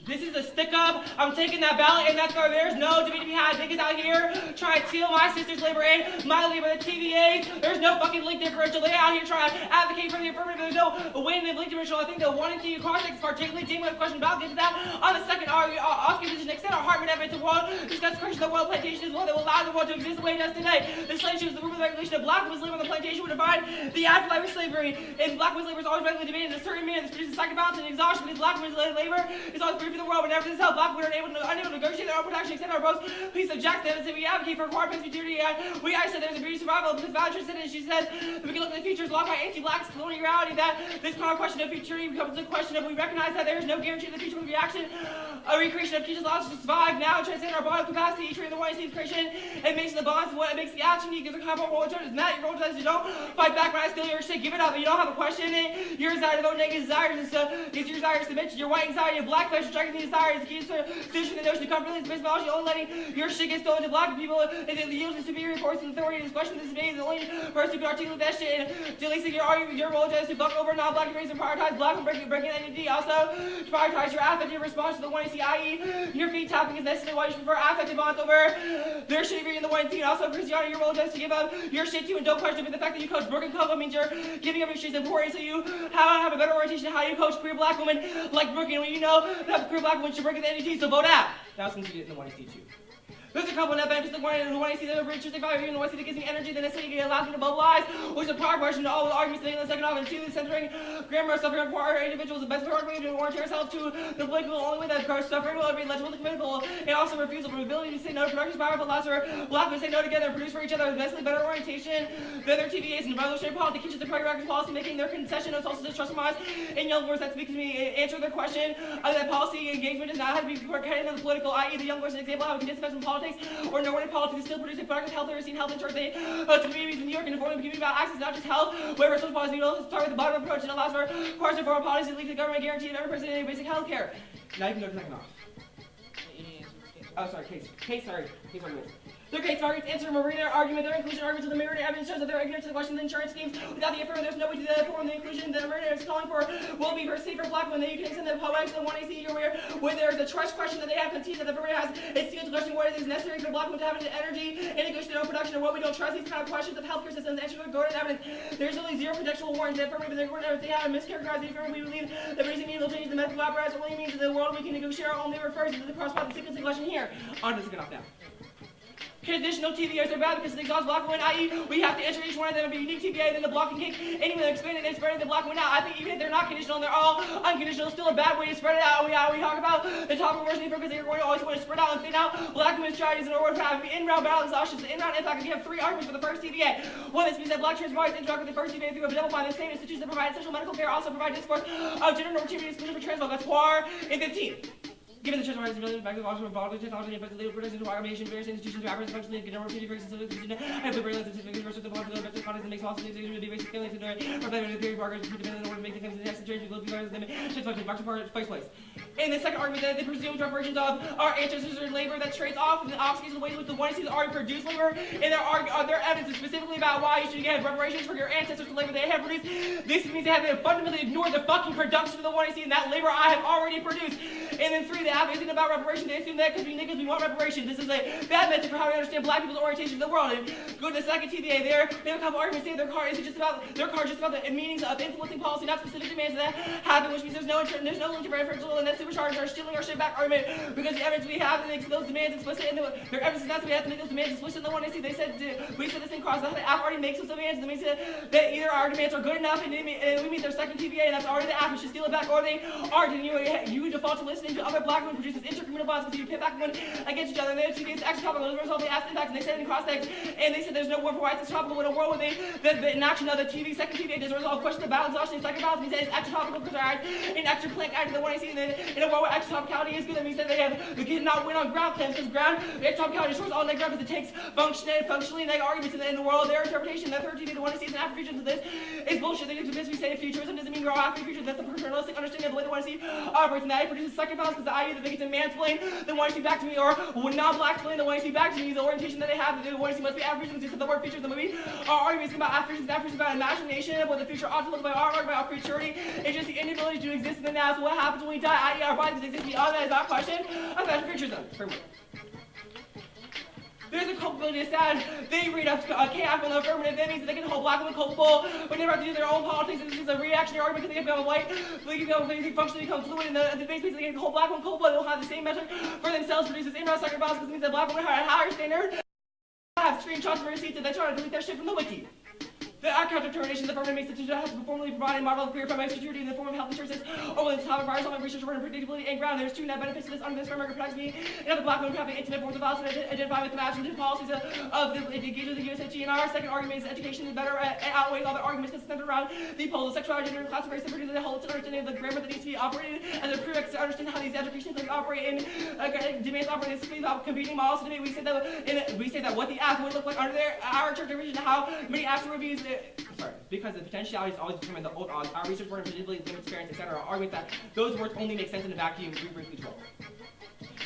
This is a stick-up. I'm taking that ballot, and that's why there's no debate to be had. Niggas out here trying to steal my sister's labor and my labor, the TVAs. There's no fucking link differential. They out here trying to advocate for the affirmative. There's no weighting of link differential. I think the 1 and 2 cross-sex particularly dealing with a question about. Get to that. On the second Oscar position, extend our Hartman evidence to the world. Discuss the question of the world plantation is one that will allow the world to exist the way it does today. The slave ship is the rule of the regulation of black women's labor on the plantation would divide the afterlife of slavery. And black women's labor is always regularly debated in a certain manner. This produces cycle balance and exhaustion because black women's labor is always free for the world. Whenever this help, black women are unable to negotiate their own production, extend our boast. Please subject them and say we advocate for requirements security. We I said there's a beauty survival because voucher said, and she says that we can look at the futures locked by anti-black colonial reality that this kind of question of futurity becomes a question of we recognize that there is no guarantee that the future will be action. A recreation of teachers laws to survive now, transcend our bodily capacity, treating the one sees creation, and makes the bonds what it makes the action. You give a combo roll is Matt, you roll you don't fight back when I steal your shit, give it up, and you don't have a question in it. Your desire to vote negative desires and stuff is your desire to submit to your white anxiety of black flesh, attracting the desire is the key to solution the notion of comfortably space biology, only letting your shit get stolen to black people and then the yield to superior force and authority. This question this debate is the only person who can articulate that shit and deleting your role is to buck over non-black race and prioritize black and breaking NDT. Also, to prioritize your affective response to the 1AC, i.e. your feet tapping is necessary while you prefer affective bonds over their shit agree in the 1AC. And also, Christiana, your role is to give up your shit to and don't question, but the fact that you coach Brooke and Coco means you're giving up your shit is important so you have a better orientation to how you coach queer black women like Brooke. And when you know that queer black women should break the NDT, so vote out. That was considered in the 1AC too. There's a couple of net benefits. The one I see that are intrinsic value, and the one I see that gives me energy, the necessity to allow me to mobilize, which is a prior question to all the arguments taken in the second off, and 2, the centering grammar of suffering require individuals the best argument to warrant yourself to the political only way that cars suffering will be legible and committable, and also refusal from ability to say no to production power, but allows for black men to say no together and produce for each other with vastly better orientation than their TVAs and revolutionary politics, teaches the pragmatic policy making their concession of social distrust minds, in young words that speak to me, answer their question, that policy engagement does not have to be headed in the political, i.e. the young words an example how we can dispense from politics, or no one in politics is still producing productive health literacy and health insurance to communities in New York and informing the community about access not just health, wherever social policy needles start with the bottom approach and allows for partisan foreign policy to lead to the government guarantee of every person in basic health care. Now you can go to the second off. Oh, sorry, case arguments. Their case arguments answer Marina argument, their inclusion arguments of the Marina evidence shows that they're ignorant to the question of the insurance schemes. Without the affirmative, there's no way to form the inclusion the Marina is calling for will be for safer black women. You can extend the poems to the 1AC you're aware when there's a trust question that they have conceded that the Marina has it's still question what is necessary for black women to have an energy and negotiate their own production or what we don't trust these kind of questions of healthcare systems answer to Gordon evidence. There's only 0 contextual warrants that affirmative if they have mischaracterized the affirmative, we believe that raising needle change the medical apparatus only means that the world we can negotiate our own labor refers to the corresponding sequencing question here. On to the second off now. Conditional TVAs are bad because they exhaust black women, i.e. we have to enter each one of them and be unique TVA, then the block and kick anyone that expanded and spreading the black women out. I think even if they're not conditional and they're all unconditional, it's still a bad way to spread it out. We talk about the topical version because they're going to always want to spread out and thin out black women's strategies in order to have in-round battle exhaustion. So in-round impact, if you have 3 arguments for the first TVA. One, this means that black trans bodies interact with the first TVA through a double bind. The same institutions that provide essential medical care also provide discourse of gender normativity exclusion for trans folk. That's 4 and 15. Given the trans bodies' back to the law of bodily technology and legal protection to automation, various institutions, rappers, functionally, get number of various institutions, and liberal institutions, universal the blood of the best content that makes all things to be basic feelings to or play with the theory bargaining to depend on the order to make the things in the next change with the limit, just functioning, back to part, place. In the second argument, that they presume reparations of our ancestors or labor that trades off the obfuscates the ways with the one who already produced labor, and their evidence is specifically about why you should get reparations for your ancestors for labor they have produced. This means they have fundamentally ignored the fucking production of the one and that labor I have already produced. And then 3, the advocacy about reparations, they assume that because we niggas, we want reparations. This is a bad method for how we understand black people's orientation to the world. And go to the second TVA there, they have a couple arguments saying their card is just about the meanings of influencing policy, not specific demands that happen, which means there's no link to referential and that supercharged or stealing our shit back argument because the evidence we have that makes those demands explicit and their evidence is not that we have to make those demands explicit in the one they see. They said we said this thing cross that the app already makes those demands and they said that either our demands are good enough and we meet their second TVA and that's already the app, we should steal it back, or they aren't, and you default to listening to other black women produces intercommunal bonds because you pit back women against each other. And then TVA is actually topical as a result of the asked impacts and they said it in cross text and they said there's no word for why it's topical in a world where the inaction of the second TVA does resolve questions of battle exhaustion and second balance means that it's extra topical because they're in extra plank act the one I see, and then in a world where extra topicality is good, that means that they cannot win on ground claims because extra topicality destroys all negative because it takes functionally negative arguments in the world. Their interpretation, the third TVA, the one I see is an Afrofuturism of this is bullshit. They do this, we say futurism doesn't mean we're all Afrofuturism. That's the paternalistic understanding of the way the one I see operates, and that it produces second balance because the idea that they get to mansplain the one I see back to me or non-black explain the one I see back to me is the orientation that they have. The one I see must be Afrofuturism because the word features in the movie are arguments about Afrofuturism about imagination of what the future ought to look like, our about futurity. It's just the inability to exist in the now. So what happens when we die? I.e. our bodies exist beyond that is our question of Afrofuturism. There's a culpability of sad. They read a chaos from the affirmative. That means that they can hold black women culpable when they have to do their own politics. And this is a reactionary argument because they become white. They functionally become fluid in the debate space. They can hold black women culpable. They'll have the same metric for themselves. Produces in-round sacrifice because it means that black women have a higher standard. I have screenshots of receipts and they try to delete that shit from the wiki. The account determination, the affirmative makes the has to formally provide a model of career from security in the form of health insurance or when it's topic virus on research for predictability and ground. There's 2 net benefits to this under this framework protects me and other black women having intimate forms of violence and identify with the imaginative policies of the engagement of the USHG. And our second argument is education is better outweighs other arguments because centered around the poles of sexuality, gender, and class, race, and produces a holistic understanding of the grammar that needs to be operated as a prerequisite to understand how these education things operate and demands operate specifically about competing models. Today we say that what the app would look like under our interpretation of how many apps reviews. Because the potentiality is always determined the old odds, our research word and predictability, limit experience, etc. argument that those words only make sense in a vacuum, brief control.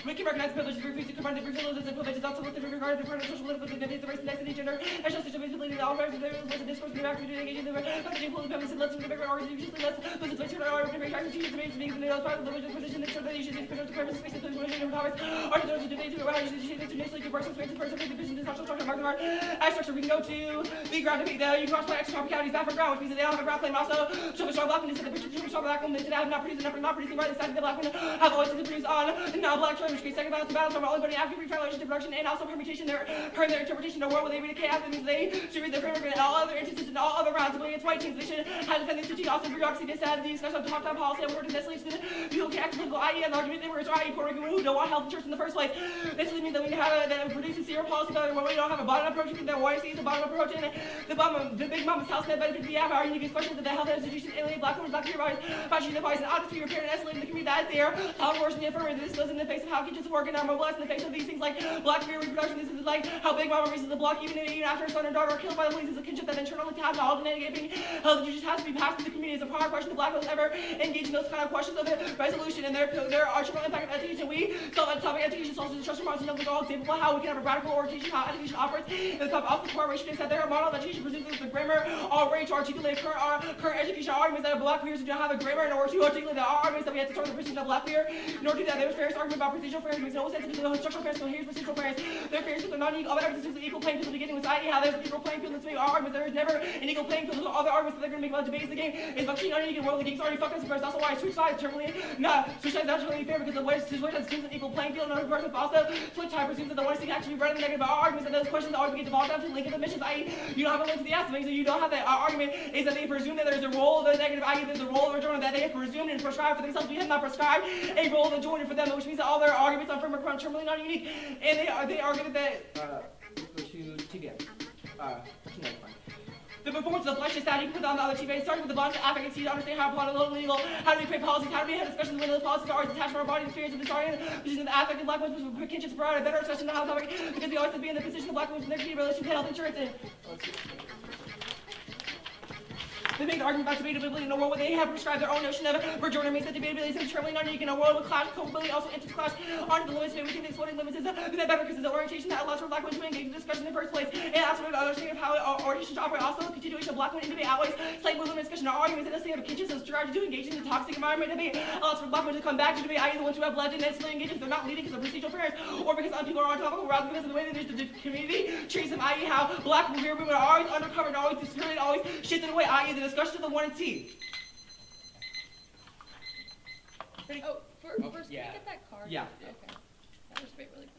We can recognize privileges, briefly confront the privileges and privileges also with regard to different social political significance, the race, ethnicity, gender, and social visibility, the all rights, the discourse, the activity, engaging the packaging, political feminists, and let's move the organizations, let's put the place here, our different characters, teachers, debates, being the most part of the position, that show that you should take the purpose, space, and position, topics, are to those who debate, who are you should take to initially give person, space, person, division, dysfunctional structure, market art, as structure, we can go to the ground debate, you cross by extra topicalities, back for ground, which means that they don't have a ground claim, also, show a strong black women, the picture, show a strong black women, that have not produced enough, not producing right, the side of the black women, have always to produce on non-black trade, which creates second balance, from all anybody after relation to production and also permutation, their interpretation of the world where they read a chaos, that means they should read the framework in all other instances and all other rounds. When it's white teams, they should have defended the also bureaucracy, dissatisfied, the discussion of top-down policy, and word necessarily to people who act political, i.e. an argument they were i.e. Puerto Rican who don't want health insurance in the first place. This means that we have that produces zero policy where we don't have a bottom-up approach, that white sees a bottom-up approach, and the big mama's house net benefit the app, our unique questions that the health institution alienate black women, black people, fashion device, and audit to your parent escalating the community that is there. How abortion the affirmative, this goes in the face of how kitchens work and are mobilized in the face of these things like black fear reproduction. This is like how Big Mama raises the block even after her son or daughter are killed by the police. Is a kinship that internally has all negating health that just has to be passed to the community. Is a prior question to black folks ever engage in those kind of questions of resolution and their archival impact of education. We solve that topic education solves the trust response and of the all example how we can have a radical orientation how education operates. And the top off the corporation is that their model of education presumes the grammar already to articulate current education arguments that black peers do not have a grammar in order to articulate the arguments that we have to start the precision of black peer. In order to do that, there was various arguments about procedural fairness makes no sense because the structural fairness coheres procedural fairness. Their fairness are not equal. All evidence is an equal playing field beginning with i.e. how there's an equal playing field. Let's make our arguments. There is never an equal playing field. All the arguments that they're going to make about debates in the game is about cheating on any world. The game's already fucked us first. That's why switch sides terminally. Switch sides is actually fair because the way switch sides assumes an equal playing field. Another person also switch side presumes that the one thing actually running the negative arguments and those questions always get devolved down to link of admissions, i.e. you don't have a link to the aspect, so you don't have that argument is that they presume that there's a role of the negative, i.e. there's a role of a joiner that they have presumed and prescribed for themselves. We have not prescribed a role of the joiner for them, which means that all their arguments on framework are terminally not unique. And they argue that let's go to TBM. The performance of the flesh is static put on the other two base, starting with the body affect and see to understand how to apply the legal, how do we create policies, how do we have discussions when those policies are always attached to our body experience of the starting position of the affect and black women's kinship provide a better discussion of how topic because we always have to be in the position of black women in their key relation to health insurance and they make the argument about debatability in a world where they have prescribed their own notion of rejoinder means that debatability is terminally not unique in a world with clash, culpability also enters clash onto the limits. Maybe we think the exploding limits is that better because it's the orientation that allows for black women to engage in discussion in the first place and also for the understanding of how orientations operate. Also, the continuation of black women in debate outweighs slight movement discussion or arguments and the state of kitchens and strategy to engage in the toxic environment debate allows for black women to come back to debate, i.e. the ones who have led and necessarily engaged if they're not leading because of procedural fairness or because other people are on topic, or rather because of the way that the community treats them, i.e. how black women are always undercovered and always discriminated, always shifted away, i.e. the discussion of the 1 and T. Oh, first, yeah. can I get that card? Yeah. Okay. I'll just wait really quick.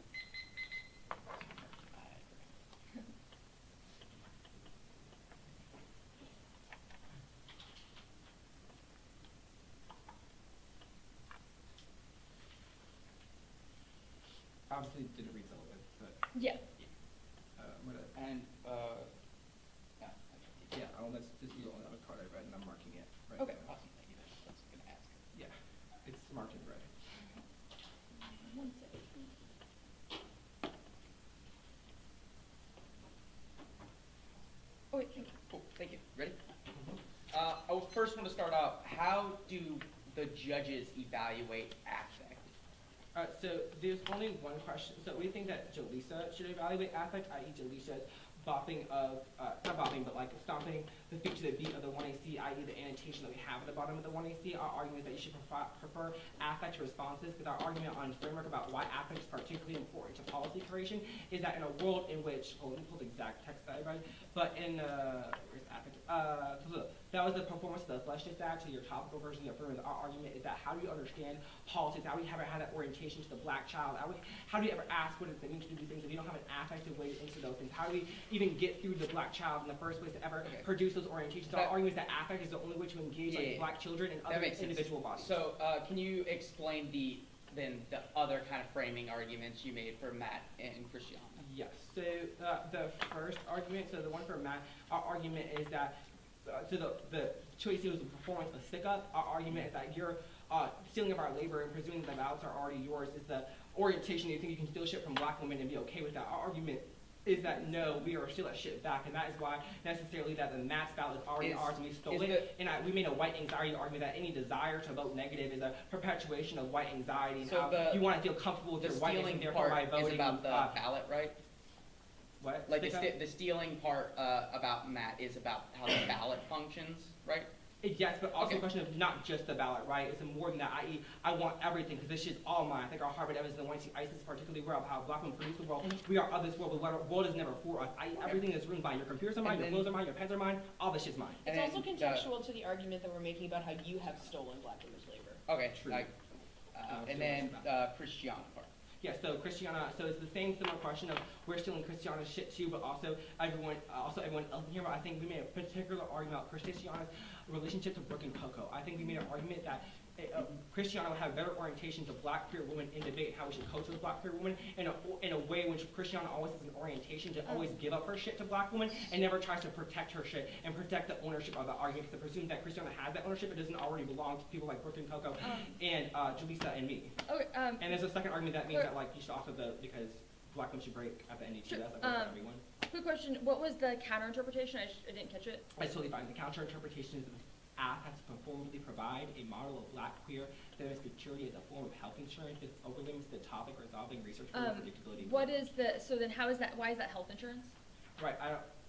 Obviously didn't read some of it, but Yeah. And, yeah, that's this is the only other card I read and I'm marking it right Okay. now. awesome, thank you. That's gonna ask. Yeah, it's marked in red. 1 second. Oh wait, thank you. Cool, thank you. Ready? I would first want to start off, how do the judges evaluate affect? So there's only one question. So we think that Jaleesa should evaluate affect, i.e. Jaleesa's bopping of, not bopping, but like stomping the feet to the beat of the 1AC, i.e. the annotation that we have at the bottom of the 1AC. Our argument is that you should prefer affect responses, because our argument on framework about why affect is particularly important to policy creation is that in a world in which, let me pull the exact text that I read, but in, where's affect? That was the performance of the Fleshness Act, so your topical version of the affirmative. Our argument is that how do you understand politics? How do you ever have that orientation to the black child? How do you ever ask what it means to do these things if you don't have an affective way into those things? How do we even get through the black child in the first place to ever produce those orientations? So our argument is that affect is the only way to engage black children and other individual bodies. So can you explain the other kind of framing arguments you made for Matt and Christiana? Yes. So the first argument, so the one for Matt, our argument is that so the choice was the performance of stick-up. Our argument is that you're stealing of our labor and presuming the ballots are already yours is the orientation. You think you can steal shit from black women and be okay with that. Our argument is that no, we are steal that shit back, and that is why necessarily that the mass ballot is already ours and we stole it. And we made a white anxiety argument that any desire to vote negative is a perpetuation of white anxiety. And So how you want to feel comfortable with your whiteness and therefore by voting. Is about the ballot, right? What? Like the stealing part about Matt is about how the ballot functions, right? Yes, but also the question of not just the ballot, right? It's more than that, i.e. I want everything, because this shit's all mine. I think our Harvard evidence and the one ISIS particularly well how black women produce the world. We are of this world, but the world is never for us. Everything is ruined by your computers are mine, your clothes are mine, your pens are mine, all this shit's mine. It's also contextual to the argument that we're making about how you have stolen black women's labor. Okay, true. And then Christiana part. Yeah, so Christiana, so it's the same similar question of we're stealing Christiana's shit too, but also everyone else here. I think we made a particular argument about Christiana's relationship to Brooke and Coco. I think we made an argument that Christiana would have better orientation to black queer women in debate, how we should coach those black queer women in a way in which Christiana always has an orientation to always give up her shit to black women and never tries to protect her shit and protect the ownership of the argument, because it presumes that Christiana has that ownership. It doesn't already belong to people like Brooke and Coco and Jaleesa and me. Okay, and there's a second argument that means that like you should also vote because black women should break at the NDT. That's like for everyone. Quick question: what was the counter interpretation? I didn't catch it. It's totally fine. The counter interpretation is that AF has to performatively provide a model of black queer feminist maturity as a form of health insurance. This overlimits the topic resolving research for predictability. What is the? So then, how is that? Why is that health insurance? Right.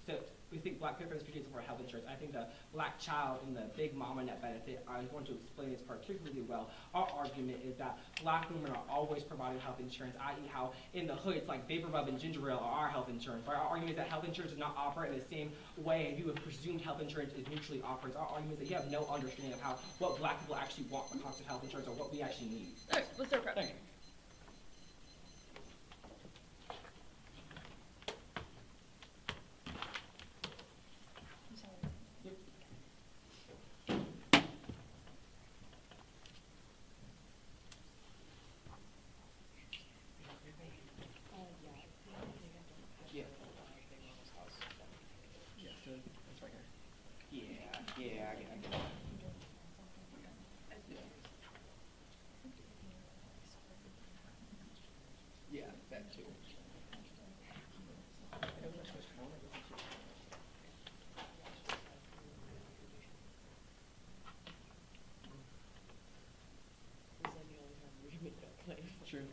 So we think black parents should for health insurance. I think the black child and the big mama net benefit are going to explain this particularly well. Our argument is that black women are always provided health insurance, i.e. how in the hood it's like vapor rub and ginger ale are our health insurance. Right? Our argument is that health insurance does not operate in the same way you have presumed health insurance is mutually offered. Our argument is that you have no understanding of what black people actually want when it comes to health insurance or what we actually need. All right, let's start. Thank you. True.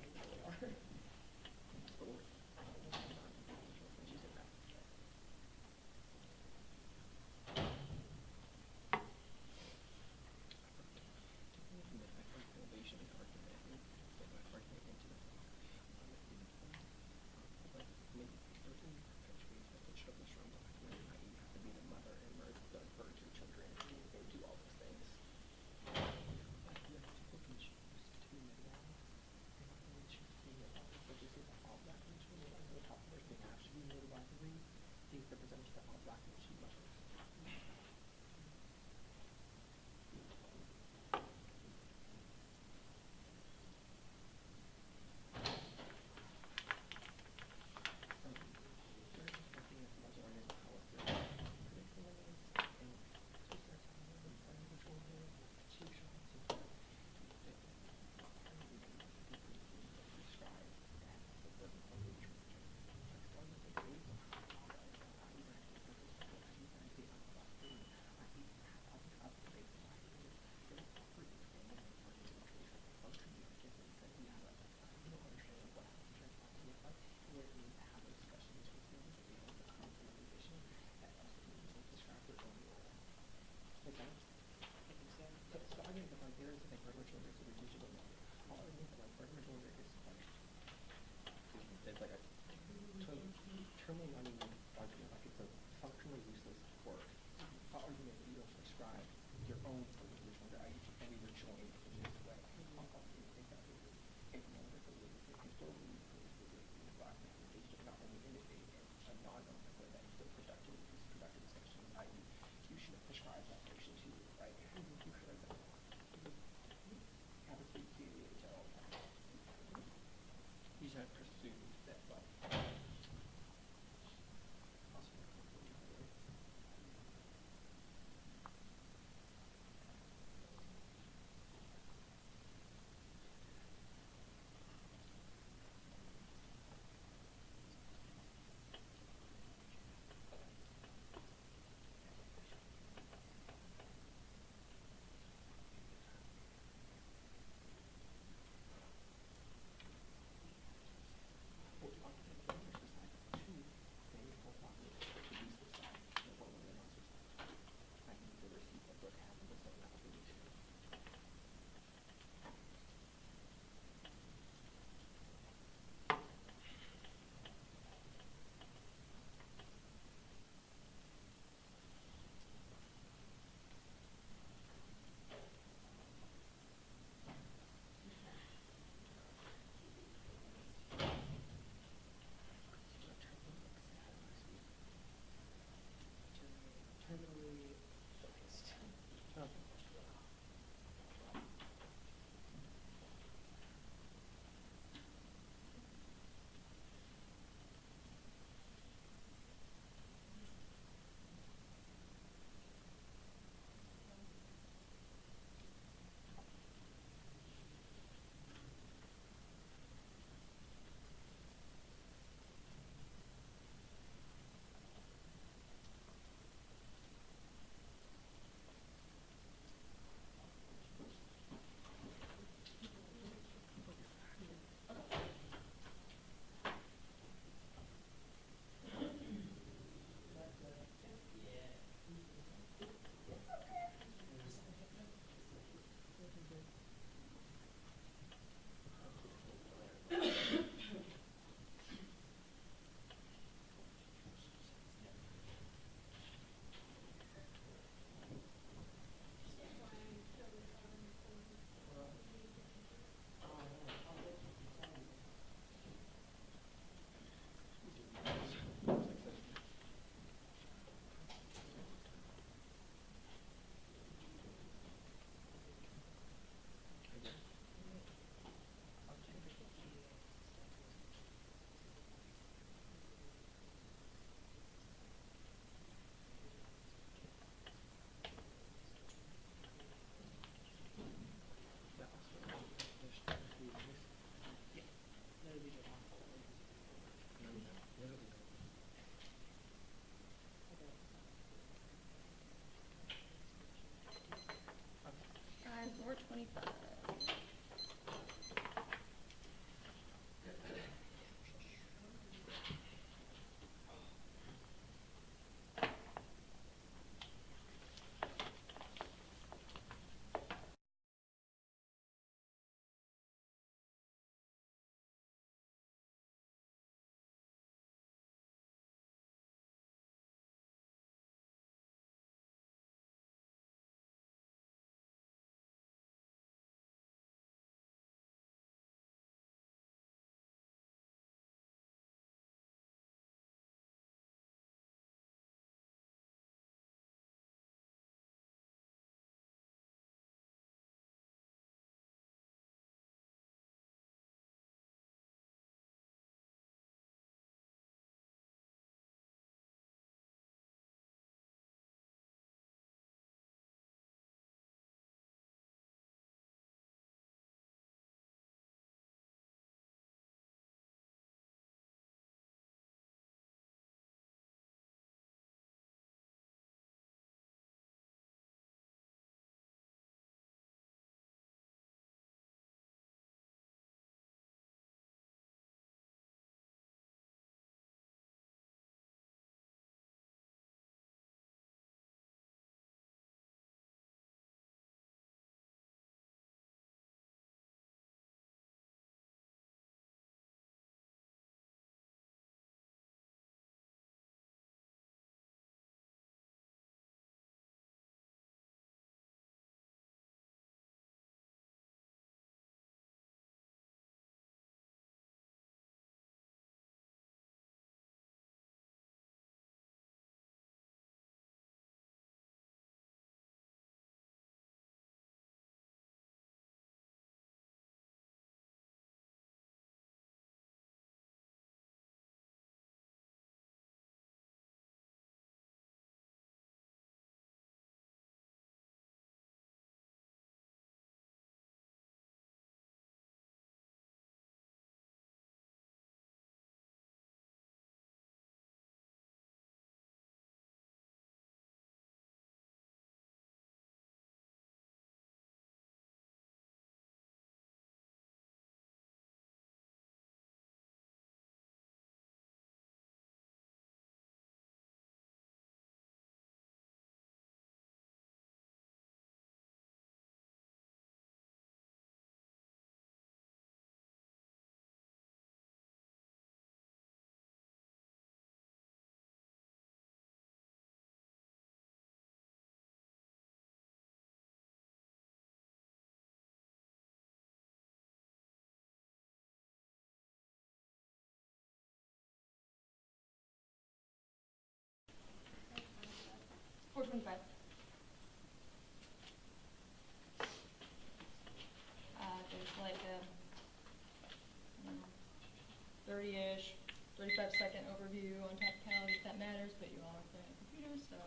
35-second overview on topicality if that matters, but you all are playing on computers, so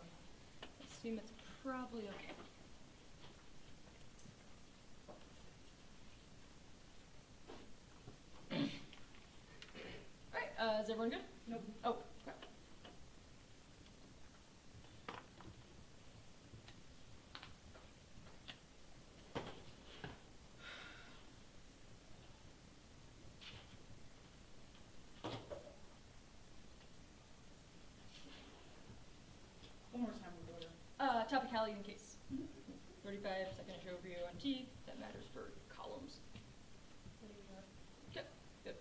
I assume it's probably okay. Alright, is everyone good? Nope. Oh, crap. One more time, we'll go to. Topicality in case. 35-second overview on T, that matters for columns. Okay, good.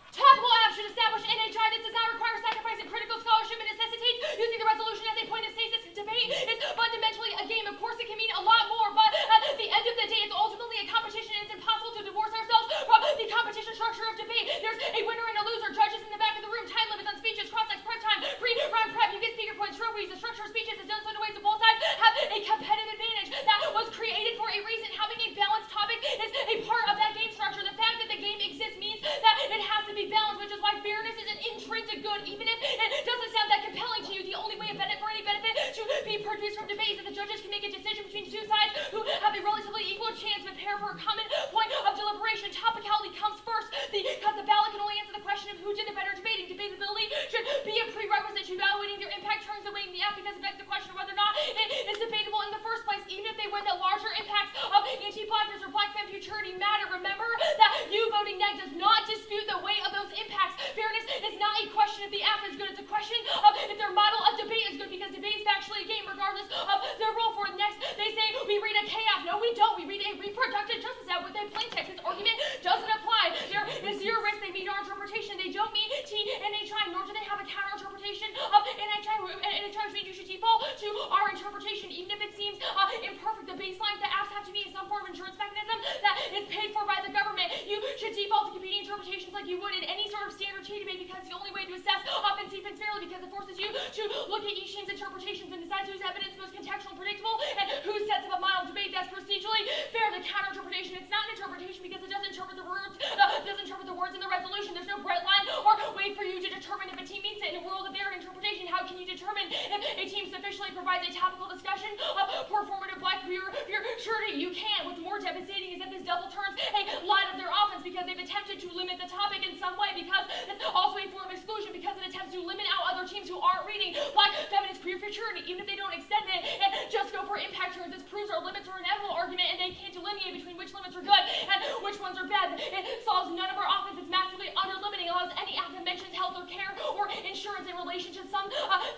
Topical app should establish NHI that does not require sacrificing critical scholarship and necessitates using the resolution as a point of stasis. Debate is fundamentally a game. Of course, it can mean a lot more, but at the end of the day, it's ultimately a competition, and it's impossible to divorce ourselves from the competition structure of debate. There's a winner and a loser, judges in the back of the room, time limits on speeches, cross-sex prep time, pre-round prep, you get speaker points, trophies. The structure of speeches is done so in ways that both sides have a competitive advantage that was created for a reason. Having a balanced topic is a part of that game structure. The fact that the game exists means that it has to be balanced, which is why fairness is an intrinsic good. Even if it doesn't sound that compelling to you, the only way for any benefit to be produced from debate is that the judges can make a decision between two sides who have a relatively equal chance to prepare for a common point of deliberation. Topicality comes first because the ballot can only answer the question of who did the better debating. Debatability should be a prerequisite to evaluating their impact. Turns away in the app because it begs the question of whether or not it is debatable in the first place. Even if they win, the larger impacts of anti-blackness or black femme futurity matter. Remember that you voting neg does not dispute the weight of those impacts. Fairness is not a question if the app is good. It's a question of if their model of debate is good, because debate is factually a game regardless of their role for it. Next, they say we read a chaos. No, we don't. We read a reproductive justice app with a plain text. This argument doesn't apply. There is zero risk they meet our interpretation. They don't meet NHI, nor do they have a counter interpretation of NHI. NHI means you should default to our interpretation, even if it seems imperfect. The baseline that apps have to be some form of insurance mechanism that is paid for by the government. You should default to competing interpretations like you would in any sort of standard T debate, because it's the only way to assess offense defense fairly, because it forces you to look at each team's interpretations and decides whose evidence is most contextual and predictable and who sets up a model debate that's procedurally fair. The counter interpretation, it's not an interpretation because it doesn't interpret the words in the resolution. There's no bright line or way for you to determine if a team meets it. In a world of their interpretation, how can you determine if a team sufficiently provides a topical discussion of performative black purity? You can't. What's more devastating is that this double turns a lot of their offense, because they've attempted to limit the topic in some way, because it's also a form of exclusion, because it attempts to limit out other teams who aren't reading black feminist queer futurity. Even if they don't extend it and just go for impact turns, this proves our limits are an inevitable argument, and they can't delineate between which limits are good and which ones are bad. It solves none of our offense. It's massively under-limiting. Allows any app that mentions health or care or insurance in relation to some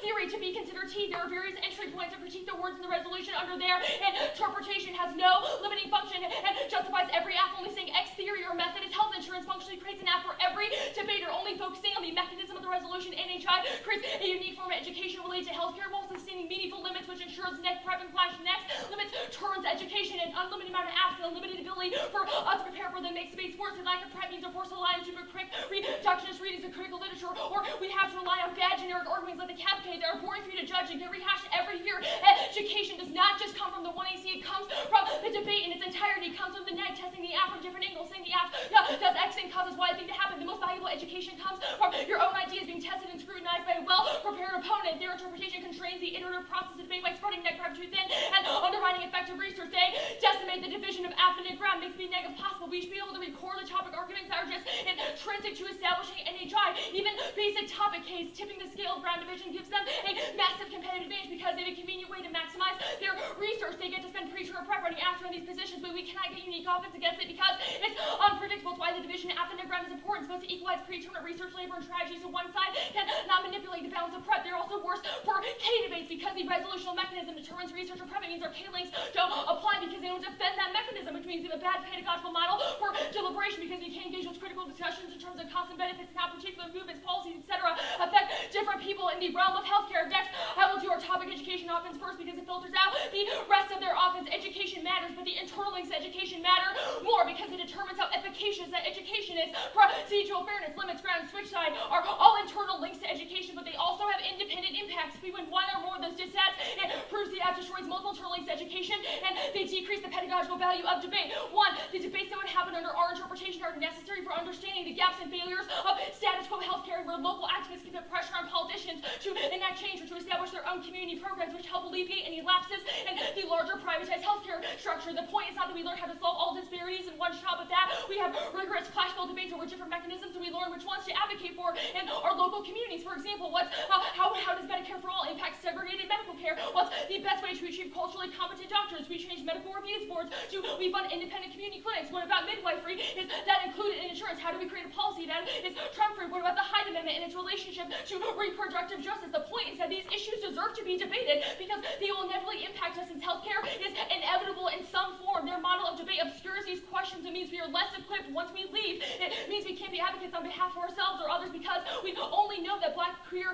theory to be considered T. There are various entry points that critique the words in the resolution under their interpretation. Has no limiting function and justifies every app only saying X theory or method is health insurance. Functionally creates an app for every debater, only focusing on the mechanism of the resolution. NHI creates a unique form of education related to healthcare while sustaining meaningful limits, which ensures neck prep and flash next limits turns education. An unlimited amount of apps and unlimited ability for us to prepare for them makes debate sports. And lack of prep means we're forced to rely on super quick reductionist readings of critical literature, or we have to rely on bad generic arguments like the capitate that are boring for you to judge and get rehashed every year. Education does not just come from the 1AC, it comes from the debate in its entirety. It comes from the net testing the app from different angles, saying the app does X and causes Y thing to happen. The most valuable education comes from your own ideas being tested and scrutinized by a well-prepared opponent. Their interpretation constrains the iterative process of debate by spreading neck prep too thin and undermining effective research. They decimate the division of affidavit ground, makes being negative possible. We should be able to record the topic arguments that are just intrinsic to establishing NHI. Even basic topic case, tipping the scale of ground division gives them a massive competitive advantage because they have a convenient way to maximize their research. They get to spend pre-term prep running after in these positions, but we cannot get unique offense against it because it's unpredictable. It's why the division of affidavit ground is important. It's supposed to equalize pre-term research labor and strategies. So one side cannot manipulate the balance of prep. They're also worse for K debates because the resolutional mechanism determines research or prep. It means our K links don't apply because they don't defend that mechanism, which means they have a bad pedagogical model for deliberation because you can't engage those critical discussions in terms of cost and benefits and how particular movements, policies, etc. affect different people in the realm of healthcare. Next, I will do our topic education offense first because it filters out the rest of their offense. Education matters, but the internal links to education matter more because it determines how efficacious that education is. Procedural fairness, limits, ground, switch side are all internal links to education, but they also have independent impact. impacts. We win one or more of those dissats. It proves the app destroys multiple interlinked education, and they decrease the pedagogical value of debate. One, the debates that would happen under our interpretation are necessary for understanding the gaps and failures of status quo healthcare, where local activists can put pressure on politicians to enact change or to establish their own community programs which help alleviate any lapses in the larger privatized healthcare structure. The point is not that we learn how to solve all disparities in one shot, but that we have rigorous clash-filled debates over different mechanisms, and we learn which ones to advocate for in our local communities. For example, how does Medicare for all impact segregated medical care? What's the best way to achieve culturally competent doctors? We change medical reviews boards. We fund independent community clinics? What about midwifery? Is that included in insurance? How do we create a policy that is Trump-free? What about the Hyde Amendment and its relationship to reproductive justice? The point is that these issues deserve to be debated because they will inevitably impact us, since healthcare is inevitable in some form. Their model of debate obscures these questions. It means we are less equipped once we leave. It means we can't be advocates on behalf of ourselves or others because we only know that black queer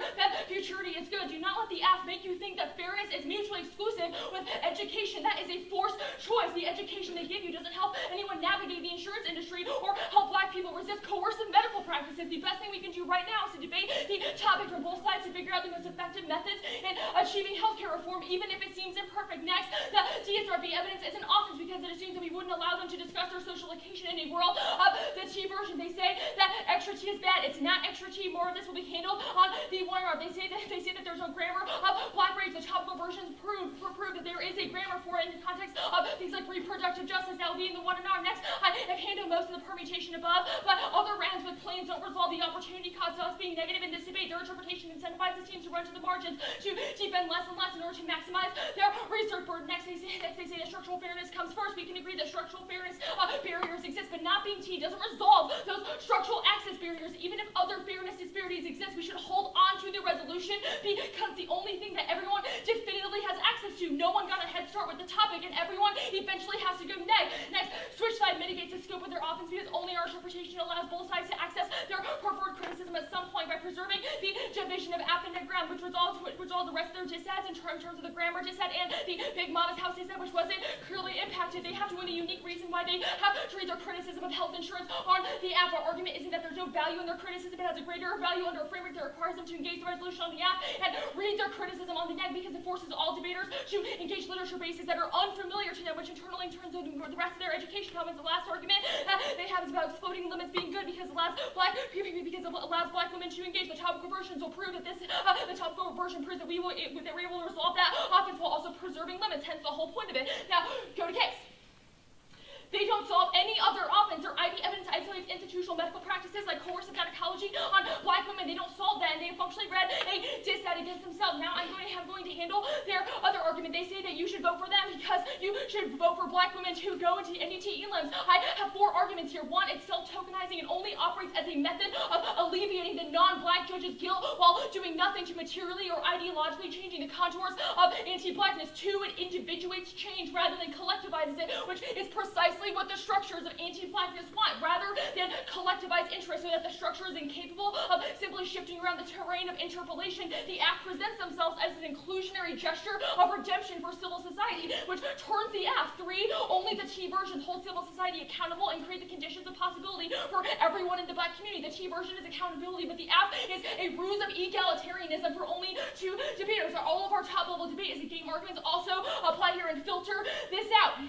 futurity is good. Do not let the app make you think that fairness is mutually exclusive with education. That is a forced choice. The education they give you doesn't help anyone navigate the insurance industry or help black people resist coercive medical practices. The best thing we can do right now is to debate the topic from both sides to figure out the most effective methods in achieving healthcare reform, even if it seems imperfect. Next, the DSRB evidence is an offense because it assumes that we wouldn't allow them to discuss their social location in a world of the T version. They say that extra T is bad. It's not extra T. More of this will be handled on the 1R. They say that there's no grammar of black race. The topical versions prove that there is a grammar for it in the context of things like reproductive justice. That will be in the 1R. Next, I've handled most of the permutation above, but other rounds with plans don't resolve the opportunity cost of us being negative in this debate. Their interpretation incentivizes teams to run to the margins to defend less and less in order to maximize their research burden. Next, they say that structural fairness comes first. We can agree that structural fairness barriers exist, but not being T doesn't resolve those structural access barriers. Even if other fairness disparities exist, we should hold on to the resolution because the only thing that everyone definitively has access to. No one got a head start with the topic, and everyone eventually has to go next. Switch side mitigates the scope of their offense because only our interpretation allows both sides to access their preferred criticism at some point by preserving the division of app and ground, which resolves the rest of their dissats in terms of the grammar dissat and the Big Mama's house dissat, which wasn't clearly impacted. They have to win a unique reason why they have to read their criticism of health insurance on the app. Our argument isn't that there's no value in their criticism, but has a greater value under a framework that requires them to engage the resolution on the app and read their criticism on the net because it forces all debaters to engage literature bases that are unfamiliar to them, which internally turns into the rest of their education comments. The last argument they have is about exploding limits being good because it allows black women to engage. The topical versions will prove that the topical version proves that we're able to resolve that offense while also preserving limits, hence the whole point of it. Now, go to case. They don't solve any other offense. Their IV evidence isolates institutional medical practices like coercive gynecology on black women. They don't solve that, and they functionally read a dissat against themselves. Now I'm going to handle their other argument. They say that you should vote for them because you should vote for black women to go into NDT elims. I have 4 arguments here. One, it's self-tokenizing and only operates as a method of alleviating the non-black judge's guilt while doing nothing to materially or ideologically changing the contours of anti-blackness. 2, it individuates change rather than collectivizes it, which is precisely what the structures of anti-blackness want, rather than collectivize interest, so that the structure is incapable of simply shifting around the terrain of interpolation. The act presents themselves as an inclusionary gesture of redemption for civil society, which turns the act. 3, only the T versions hold civil society accountable and create the conditions of possibility for everyone in the black community. The T version is accountability, but the app is a ruse of egalitarianism for only 2 debaters. All of our top-level debate is a game arguments also apply here and filter this out.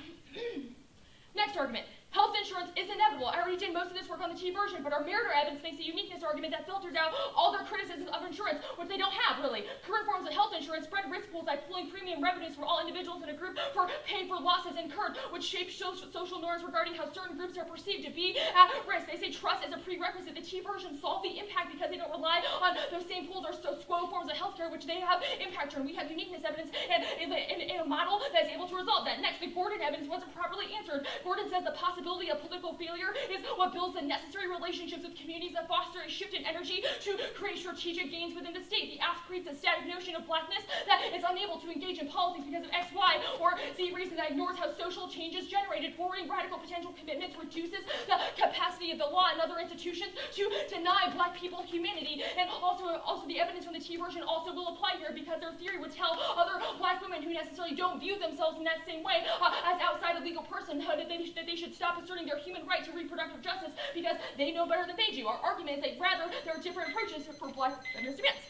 Next argument. Health insurance is inevitable. I already did most of this work on the T version, but our Meritor evidence makes a uniqueness argument that filters out all their criticisms of insurance, which they don't have, really. Current forms of health insurance spread risk pools by pooling premium revenues for all individuals in a group for pay for losses incurred, which shapes social norms regarding how certain groups are perceived to be at risk. They say trust is a prerequisite. The T version solve the impact because they don't rely on those same pools or quo forms of healthcare, which they have impact on. We have uniqueness evidence and a model that is able to resolve that. Next, the Gordon evidence wasn't properly answered. Gordon says the possibility of political failure is what builds the necessary relationships with communities that foster a shift in energy to create strategic gains within the state. The act creates a static notion of blackness that is unable to engage in politics because of X, Y, or Z reason, that ignores how social change is generated. Forwarding radical potential commitments reduces the capacity of the law and other institutions to deny black people humanity. And also the evidence from the T version also will apply here because their theory would tell other black women who necessarily don't view themselves in that same way as outside of legal personhood that they should stop asserting their human right to reproductive justice because they know better than they do. Our argument is that rather there are different approaches for black feminist demands.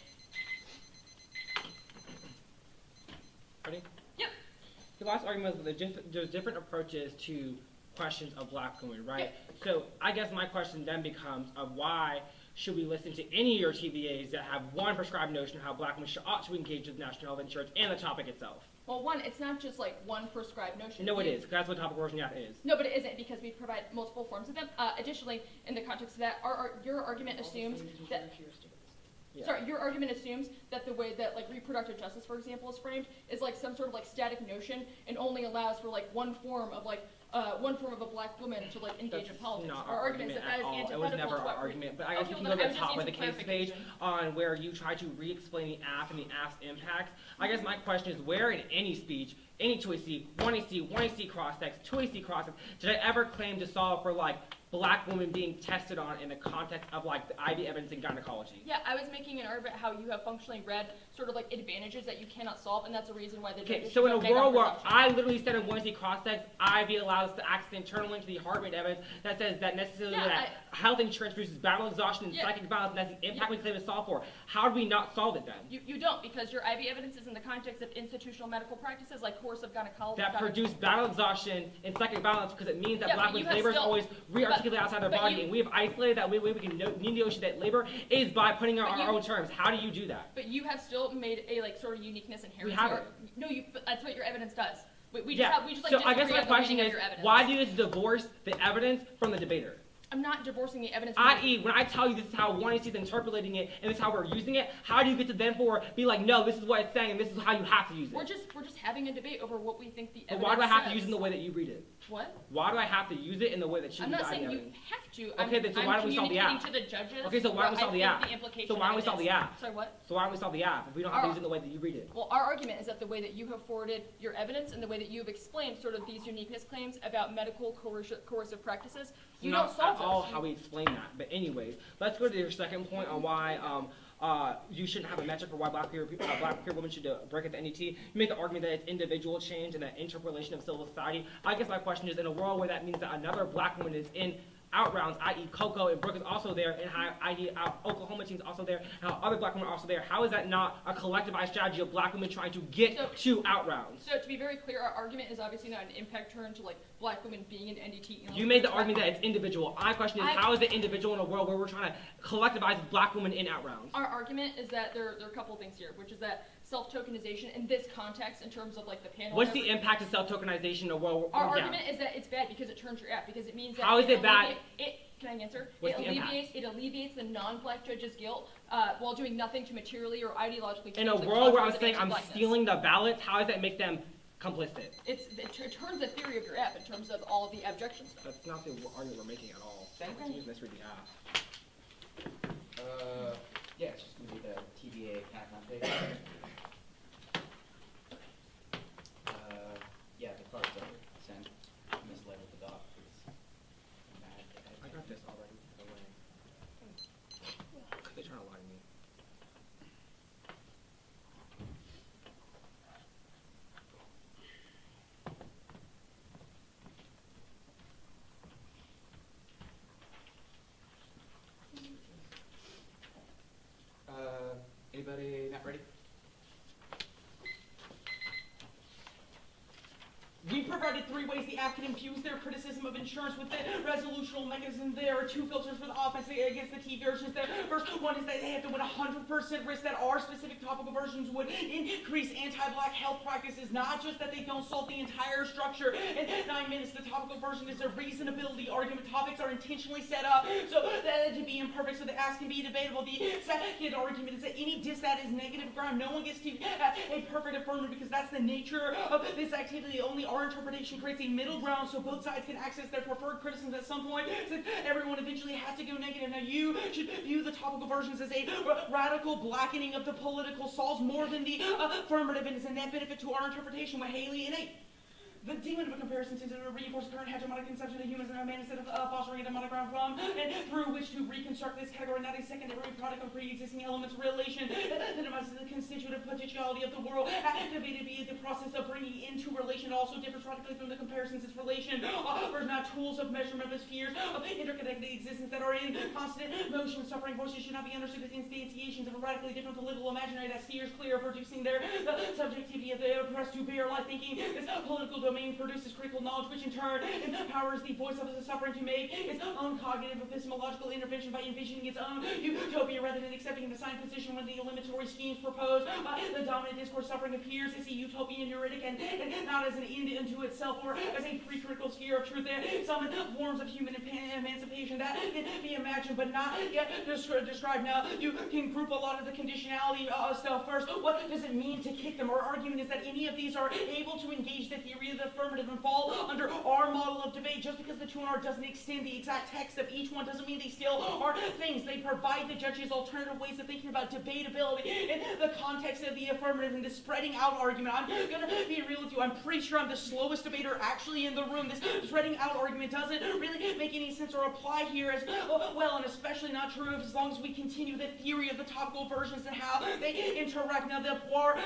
Ready? Yep. The last argument was that there's different approaches to questions of black women, right? So I guess my question then becomes of why should we listen to any of your TVAs that have one prescribed notion of how black women ought to engage with national health insurance and the topic itself? Well, one, it's not just like one prescribed notion. No, it is, because that's what topic version is. No, but it isn't, because we provide multiple forms of them. Additionally, in the context of that, your argument assumes that. Yeah. Sorry, your argument assumes that the way that like reproductive justice, for example, is framed is like some sort of like static notion and only allows for like one form of a black woman to like engage in politics. Not Our argument is that at is all. It antithetical was never to our what argument. But I guess Okay, if you well, look then at the I would top of just the need some case page on where you try to re-explain the app and the app's impacts, I guess my question is where in any speech, any 2AC, 1AC, 1AC cross-text, 2AC cross-text, did I ever claim to solve for like black women being tested on in the context of like the IV evidence in gynecology? Yeah, I was making an argument how you have functionally read sort of like advantages that you cannot solve, and that's a reason why the Okay, judges so in a should obey that world where presumption. I literally said in 1AC cross-text, IV allows us to access the internal link to the heart rate evidence that says that necessarily Yeah, that health insurance produces battle exhaustion and Yeah. psychic violence, and that's the impact Yeah. we claim to solve for. How do we not solve it then? You don't, because your IV evidence is in the context of institutional medical practices like coercive gynecology. That produce battle exhaustion and psychic violence because it means that Yeah, black but you women's have labor is still- always re-articulated outside their but body, you- and we have isolated that way we can negotiate that labor is by putting our, But our you- own terms. How do you do that? But you have still made a like sort of uniqueness inherent. We haven't. No, that's what your evidence does. We Yeah. just like So I guess disagree my on the question reading is, of your evidence. why do you divorce the evidence from the debater? I'm not divorcing the evidence. from I.e., when I tell you this is how 1AC is interpolating it and this is how we're using it, how do you get to then be like, no, this is what it's saying and this is how you have to use it? We're just having a debate over what we think the But evidence why do I have to says. use it in the way that you read it? What? Why do I have to use it in the way that you I'm read not the saying you evidence? have to. Okay, then so why don't we solve the app? To the judges. Okay, so why don't we what solve the I app? think the implication So why don't we of it solve the is. app? Sorry, what? So why don't we solve the app if we don't have to use it in the way that you read it? Well, our argument is that the way that you have forwarded your evidence and the way that you have explained sort of these uniqueness claims about medical coercive practices, you don't Not solve at all those. how we explain that. But anyways, let's go to your second point on why you shouldn't have a metric for why black queer women should break at the NDT. You make the argument that it's individual change and that interpolation of civil society. I guess my question is, in a world where that means that another black woman is in out rounds, i.e. Coco and Brooke is also there, and i.e. Oklahoma team is also there, and how other black women are also there. How is that not a collectivized strategy of black women trying to get to out rounds? So to be very clear, our argument is obviously not an impact turn to like black women being in NDT. You made the argument that it's individual. My question is, how is it individual in a world where we're trying to collectivize black women in out rounds? Our argument is that there are a couple of things here, which is that self-tokenization in this context, in terms of like the panel. What's the impact of self-tokenization in a world? Our argument is that it's bad because it turns your app, because it means that. How is it bad? Can I answer? What's the impact? It alleviates the non-black judge's guilt while doing nothing to materially or ideologically change In a the world where contours I'm of saying I'm anti-blackness. stealing the ballots, how does that make them complicit? It turns the theory of your app in terms of all the abjection stuff. That's not the argument we're making at all. Thank Let's misread the app. Yeah, it's just gonna be the TVA kind of config. Yeah, the cards are sent. Mislabeled the doc. I got this already. No way. They're trying to lie to me. Anybody not ready? We provided 3 ways the app can infuse their criticism of insurance with the resolutional mechanism. There are 2 filters for the offense against the T versions. The first one is that they have to win 100% risk that our specific topical versions would increase anti-black health practices, not just that they don't solve the entire structure. In 9 minutes, the topical version is a reasonability argument. Topics are intentionally set up so that to be imperfect, so the apps can be debatable. The second argument is that any diss that is negative ground, no one gets to have a perfect affirmative because that's the nature of this activity. Only our interpretation creates a middle ground so both sides can access their preferred criticisms at some point, since everyone eventually has to go negative. Now you should view the topical versions as a radical blackening of the political solves more than the affirmative, and is a net benefit to our interpretation with Haley and 8. The demon of a comparison tends to reinforce the current hegemonic conception of humans and man instead of fostering a demonic ground from and through which to reconstruct this category, not a secondary product of pre-existing elements relation that minimizes the constitutive potentiality of the world, activated via the process of bringing into relation, also differs radically from the comparisons its relation offers not tools of measurement of spheres of interconnected existence that are in constant motion. Suffering voices should not be understood as instantiations of a radically different political imaginary that steers clear of reducing their subjectivity of the oppressed to bare life thinking. This political domain produces critical knowledge, which in turn empowers the voice of the suffering to make its own cognitive epistemological intervention by envisioning its own utopia rather than accepting an assigned position when the eliminatory schemes proposed by the dominant discourse. Suffering appears as a utopian heuristic and not as an end unto itself or as a pre-critical sphere of truth. Some forms of human emancipation that can be imagined but not yet described. Now, you can group a lot of the conditionality stuff first. What does it mean to kick them? Our argument is that any of these are able to engage the theory of the affirmative and fall under our model of debate. Just because the 2R doesn't extend the exact text of each one doesn't mean they still are things. They provide the judges alternative ways of thinking about debatability in the context of the affirmative and the spreading out argument. I'm going to be real with you. I'm pretty sure I'm the slowest debater actually in the room. This spreading out argument doesn't really make any sense or apply here as well, and especially not true as long as we continue the theory of the topical versions and how they interact. Now, the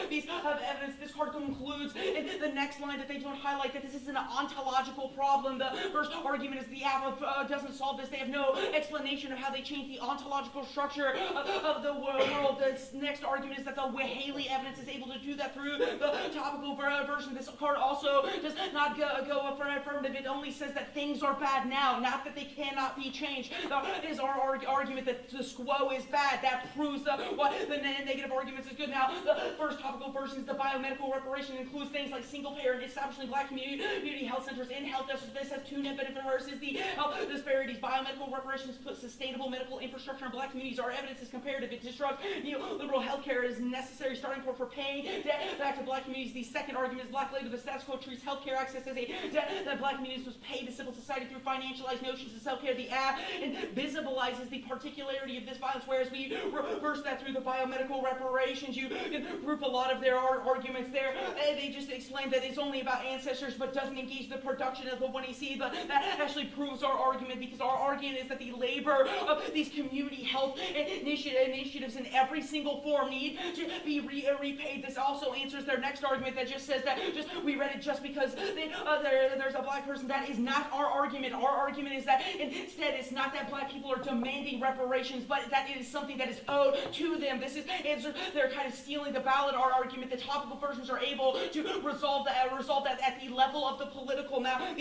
piece of evidence, this article includes in the next line that they don't highlight that this is an ontological problem. The first argument is the app doesn't solve this. They have no explanation of how they change the ontological structure of the world. The next argument is that the Haley evidence is able to do that through the topical version. This card also does not go for affirmative. It only says that things are bad now, not that they cannot be changed. That is our argument that the quo is bad. That proves what the negative arguments is good. Now, the first topical version is the biomedical reparation. It includes things like single payer and establishing black community health centers and health justice. This has two net benefit versus the health disparities. Biomedical reparations put sustainable medical infrastructure in black communities. Our evidence is comparative. It disrupts neoliberal healthcare is necessary starting point for paying debt back to black communities. The second argument is black labor. The status quo treats healthcare access as a debt that black communities must pay to civil society through financialized notions of self-care. The app invisibilizes the particularity of this violence, whereas we reverse that through the biomedical reparations. You can group a lot of their arguments there. They just explain that it's only about ancestors but doesn't engage the production of the 1AC, but that actually proves our argument because our argument is that the labor of these community health initiatives in every single form need to be repaid. This also answers their next argument that just says that we read it just because there's a black person. That is not our argument. Our argument is that instead it's not that black people are demanding reparations, but that it is something that is owed to them. This is answer. They're kind of stealing the ballot. Our argument. The topical versions are able to resolve that at the level of the political. Now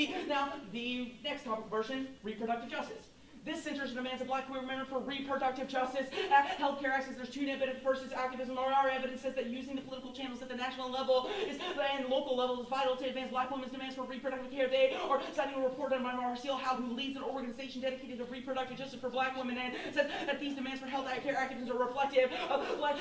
the next topical version, reproductive justice. This centers and demands of black women for reproductive justice, healthcare access. There's two net benefit versus activism. Our evidence says that using the political channels at the national level and local level is vital to advance black women's demands for reproductive care. They are citing a report on Marcel Howe, who leads an organization dedicated to reproductive justice for black women, and says that these demands for health care activism are reflective of black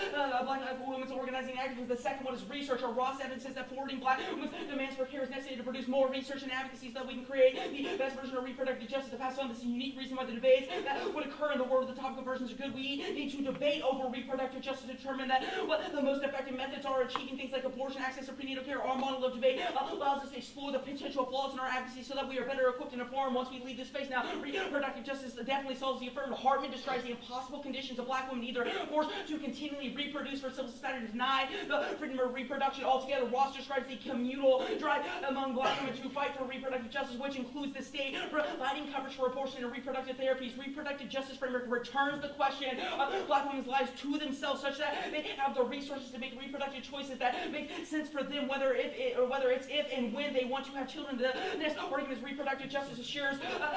women's organizing activism. The second one is research. Our Ross evidence says that forwarding black women's demands for care is necessary to produce more research and advocacy so that we can create the best version of reproductive justice to pass on. This is a unique reason why the debates that would occur in the world of the topical versions are good. We need to debate over reproductive justice to determine that what the most effective methods are achieving things like abortion, access to prenatal care. Our model of debate allows us to explore the potential flaws in our advocacy so that we are better equipped and informed once we leave this space. Now, reproductive justice definitely solves the affirmative. Hartman describes the impossible conditions of black women either forced to continually reproduce for civil society to deny the freedom of reproduction altogether. Ross describes the communal drive among black women to fight for reproductive justice, which includes the state providing coverage for abortion and reproductive therapies. Reproductive justice framework returns the question of black women's lives to themselves such that they have the resources to make reproductive choices that make sense for them, whether it's if and when they want to have children. The next argument is reproductive justice assures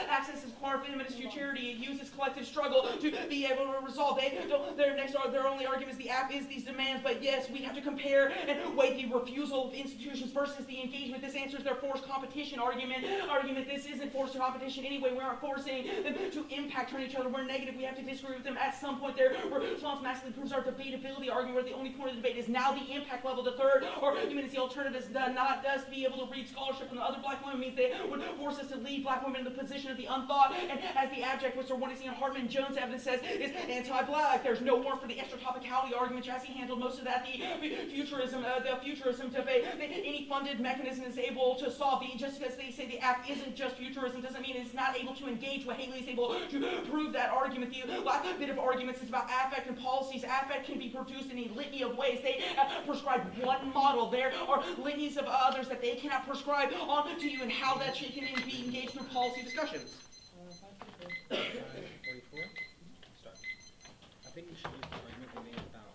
access as core feminist futurity. It uses collective struggle to be able to resolve. Their only argument is the app is these demands, but yes, we have to compare and weigh the refusal of institutions versus the engagement. This answers their forced competition argument. This isn't forced competition anyway. We aren't forcing them to impact on each other. We're negative. We have to disagree with them at some point. Their response massively proves our debatability argument, where the only point of the debate is now the impact level. The third argument is the alternative is not us to be able to read scholarship from the other black women means they would force us to lead black women in the position of the unthought, and as the abject, which Orwellisian Hartman Jones evidence says, is anti-black. There's no warrant for the extra topicality argument. Jassy handled most of that. The futurism debate. Any funded mechanism is able to solve the. Just because they say the act isn't just futurism doesn't mean it's not able to engage what Haley is able to prove that argument. The last bit of arguments is about affect and policies. Affect can be produced in a litany of ways. They prescribe one model. There are litanies of others that they cannot prescribe on to you, and how that can be engaged through policy discussions. 44. Start. I think we should use the argument they made about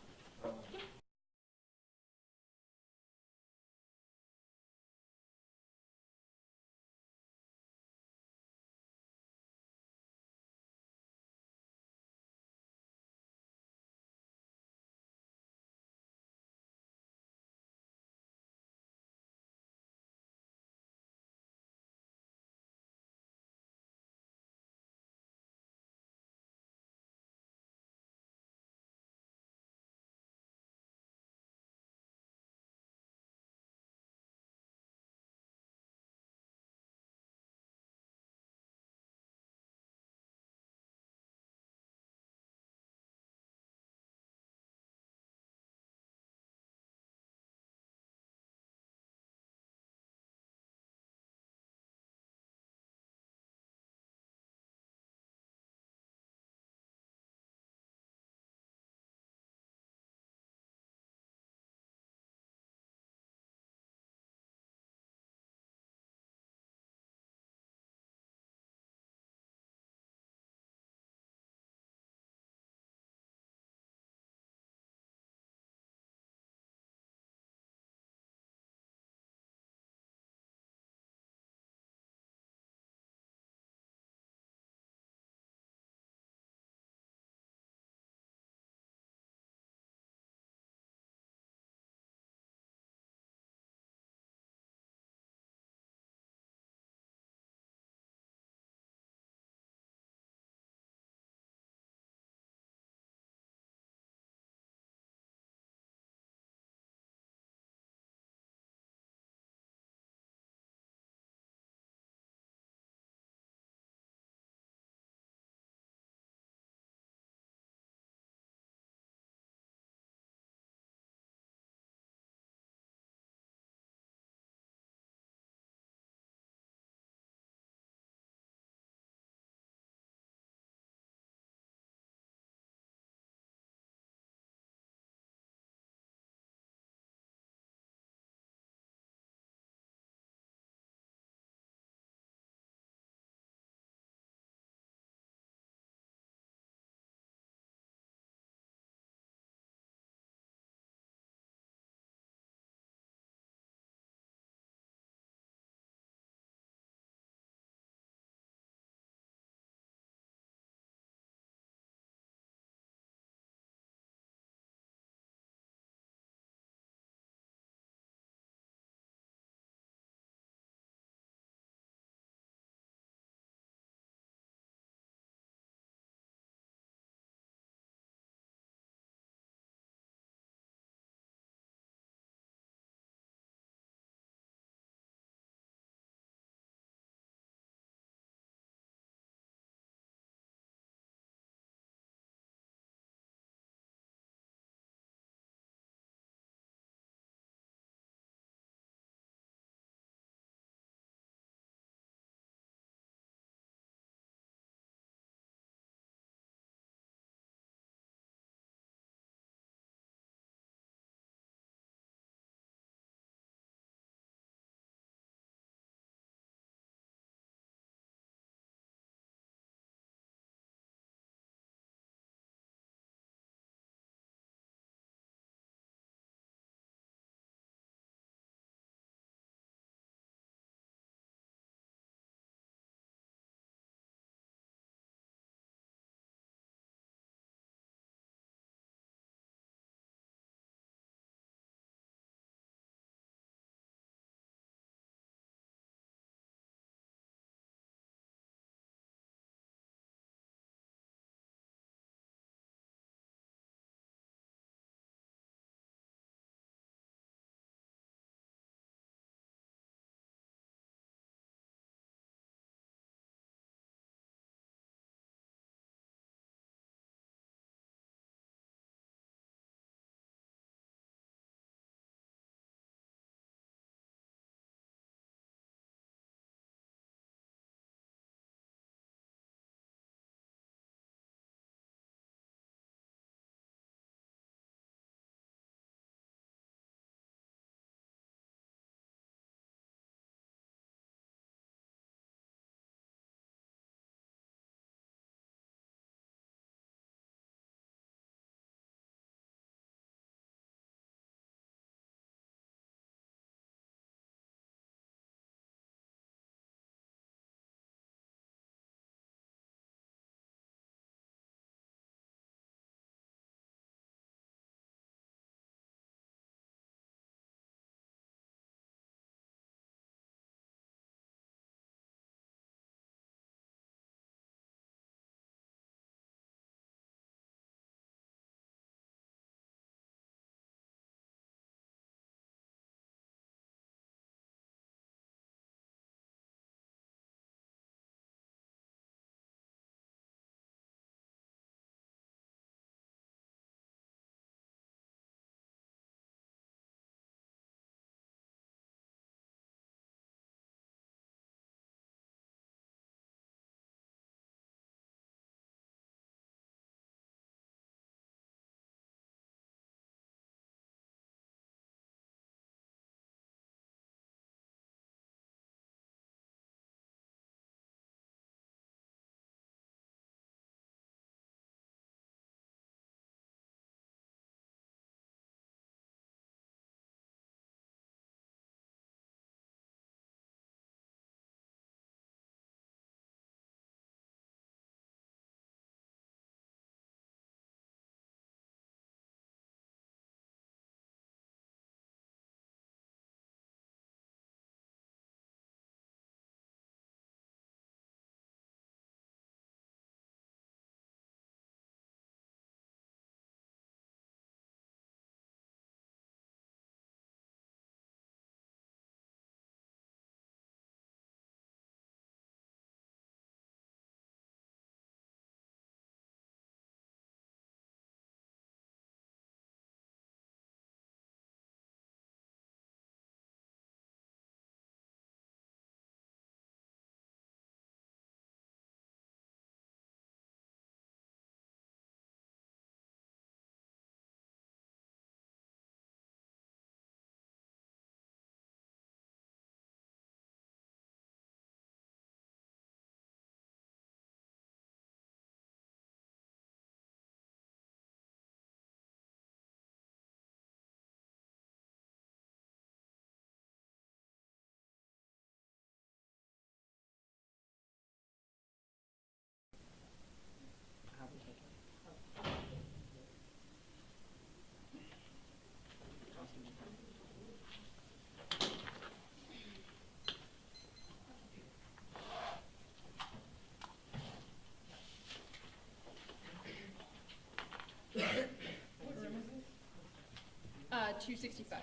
265.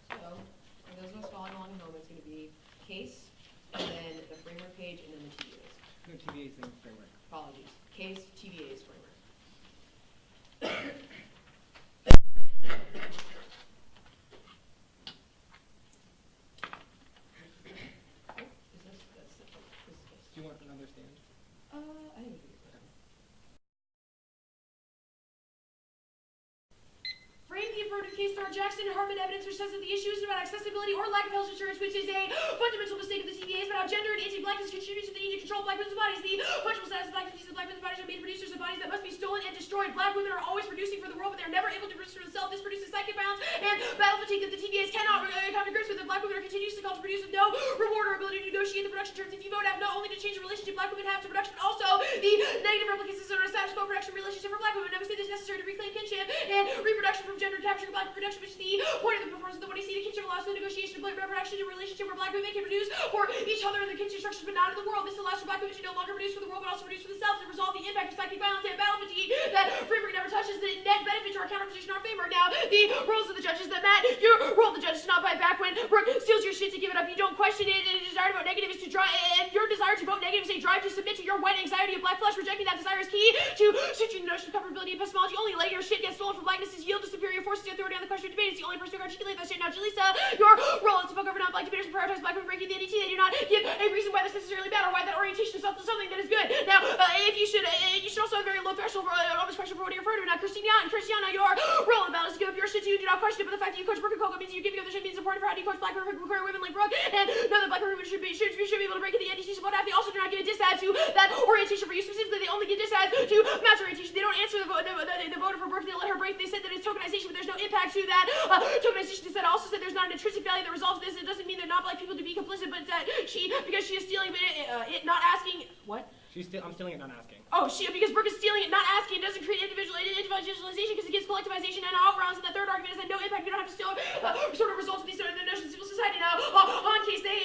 So, for those of us following along at home, it's going to be case, and then the framework page, and then the TVAs. No TVA's thing framework. Apologies. Case, TVAs, framework. Do you want another stand? I think we can get that. Frame the affirmative case through our Jackson and Hartman evidence, which says that the issue isn't about accessibility or lack of health insurance, which is a fundamental mistake of the TVAs, but how gender and anti-blackness contributes to the need to control black women's bodies. The functional status of black communities and black women's bodies are made producers of bodies that must be stolen and destroyed. Black women are always producing for the world, but they're never able to produce for themselves. This produces psychic violence and battle fatigue that the TVAs cannot come to grips with. The black women are continuously called to produce with no reward or ability to negotiate the production terms. If you vote out not only to change the relationship black women have to production, but also the negative replications of a status quo production relationship for black women. Never say this necessary to reclaim kinship and reproduction from gender capturing black reproduction, which is the point of the performance of the body. See, the kinship allows for the negotiation of reproduction in a relationship where black women can produce for each other in the kinship structures, but not in the world. This allows for black women to no longer produce for the world, but also produce for themselves, and resolve the impact of psychic violence and battle fatigue that framework never touches. The net benefit to our counterposition, our framework. Now, the rules of the judges that Matt, your role of the judges is not bite back when Brooke steals your shit to give it up. You don't question it, and your desire to vote negative is to drive, and your desire to vote negative is a drive to submit to your white anxiety of black flesh. Rejecting that desire is key to suturing the notion of comfortability and epistemology. Only letting your shit get stolen from blackness is yield to superior forces and authority on the question of debate. It's the only person who can articulate that shit. Now, Jalisa, your role is to fuck over non-black debaters and prioritize black women breaking the NDT. They do not give a reason why that's necessarily bad or why that orientation is something that is good. Now, if you should also have a very low threshold on this question for what you're referring to. Now, Christiana, your role in the battle is to give up your shit to you. Do not question it, but the fact that you coach Brooke and Coco means you giving up the shit means important for how do you coach black women, queer women like Brooke, and know that black women should be able to break the NDT. So, they also do not give a dissad to that orientation for you specifically. They only give dissad to mass orientation. They don't answer the voter for Brooke. They let her break. They said that it's tokenization, but there's no impact to that tokenization. Dissad also said there's not an intrinsic value that resolves this. It doesn't mean they're not black people to be complicit, but that because she is stealing, but it not asking what. I'm stealing it, not asking. Oh, because Brooke is stealing it, not asking. It doesn't create individualization because it gives collectivization and outrounds. And the third argument is that no impact. You don't have to steal sort of results of these sort of the notions of civil society. Now, on case, they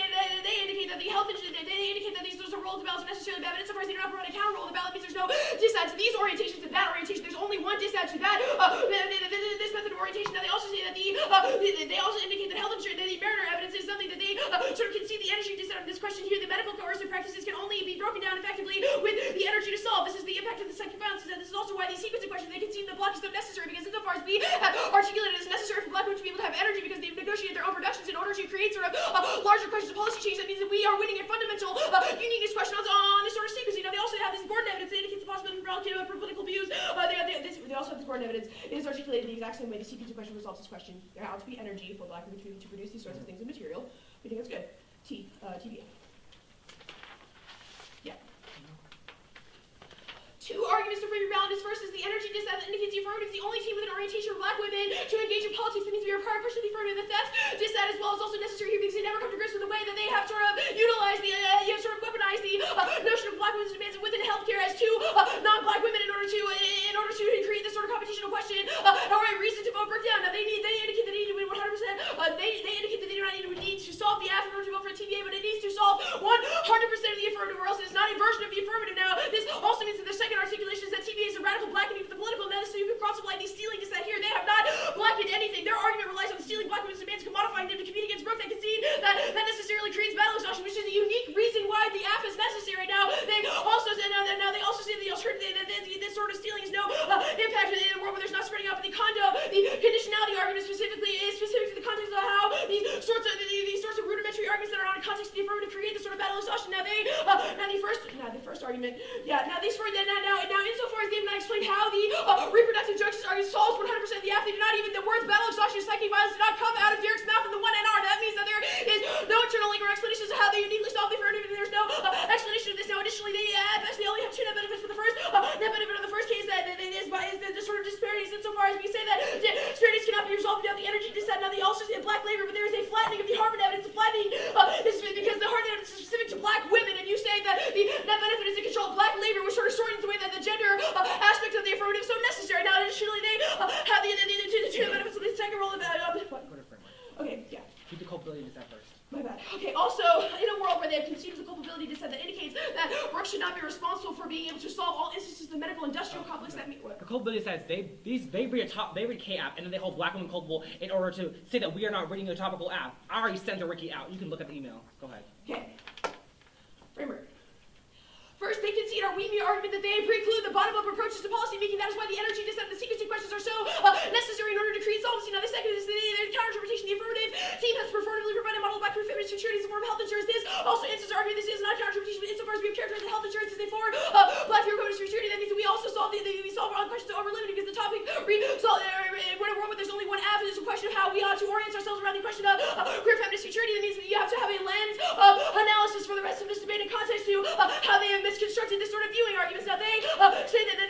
indicate that the health insurance, they indicate that these sorts of roles of ballots are necessarily bad, but insofar as they do not provide a counter role, the ballot means there's no dissad to these orientations and that orientation. There's only one dissad to that this method of orientation. Now, they also say that they also indicate that health insurance, the Mariner evidence is something that they sort of concede the energy dissad of this question here. The medical coercive practices can only be broken down effectively with the energy to solve. This is the impact of the psychic violence, and this is also why these sequencing questions, they concede the block is so necessary, because insofar as we have articulated as necessary for black women to be able to have energy because they've negotiated their own productions in order to create sort of larger questions of policy change, that means that we are winning a fundamental uniqueness question on this sort of sequencing. Now, they also have this Gordon evidence that indicates the possibility of relative for political views. They also have this Gordon evidence. It is articulated the exact same way the sequencing question resolves this question. There ought to be energy for black women to produce these sorts of things in material. We think that's good. TBA. Yeah. Two arguments to frame your ballot is first is the energy dissad that indicates the affirmative is the only team with an orientation for black women to engage in politics. That means we require first the affirmative. The theft dissad as well is also necessary here because they never come to grips with the way that they have sort of utilized sort of weaponized the notion of black women's demands within healthcare as two non-black women in order to create this sort of computational question or a reason to vote Brooke down. Now they indicate that they need to win 100%. They indicate that they do not need to solve the affirmative vote for a TVA, but it needs to solve 100% of the affirmative, or else it is not a version of the affirmative. Now this also means that the second articulation is that TVA is a radical blackening of the political. Now so you can cross-apply these stealing dissad here. They have not blackened anything. Their argument relies on stealing black women's demands, commodifying them to compete against Brooke. They concede that necessarily creates battle exhaustion, which is a unique reason why the AF is necessary. Now they also say the alternative that this sort of stealing is no impact in a world where there's not spreading out. But the conditionality argument specifically is specific to the context of how these sorts of rudimentary arguments that are on a context of the affirmative create this sort of battle exhaustion. Now the first argument, now insofar as they've not explained how the reproductive justice argument solves 100% of the AF, they do not even the words battle exhaustion and psychic violence do not come out of Derek's mouth in the 1NR. That means that there is no internal link or explanation of how they uniquely solve the affirmative, and there's no explanation of this. Now additionally, they only have two net benefits for the first net benefit of the first case that is the sort of disparities insofar as we say that disparities cannot be resolved without the energy dissad. Now they also say black labor, but there is a flattening of the Harvard evidence. The flattening is because the Harvard evidence is specific to black women, and you say that the net benefit is to control black labor, which sort of shortens the way that the gender aspect of the affirmative is so necessary. Now additionally, they have the two benefits of the second role of what? Okay, yeah. Keep the culpability dissad first. My bad. Okay, also, in a world where they have conceded the culpability dissad that indicates that Brooke should not be responsible solve all instances of the medical industrial complex that meet what? The culpability says they read K app and then they hold black women culpable in order to say that we are not reading a topical app. I already sent the Ricky out. You can look at the email. Go ahead. Okay. Framework. First, they concede our weaving argument that they preclude the bottom-up approaches to policy making. That is why the energy dissent and the secrecy questions are so necessary in order to create solvency. Now, the second is the counter-interpretation. The affirmative team has performatively provided a model of black-proof feminist security as a form of health insurance. This also instance argument this is not counter-interpretation, but insofar as we have characterized the health insurance as a form of black-proof feminist security, that means that we also solve our questions over limited because the topic we're in a world where there's only one app, and it's a question of how we ought to orient ourselves around the question of queer feminist security. That means that you have to have a lens of analysis for the rest of this debate in context to how they have misconstructed this sort of viewing arguments. Now they say that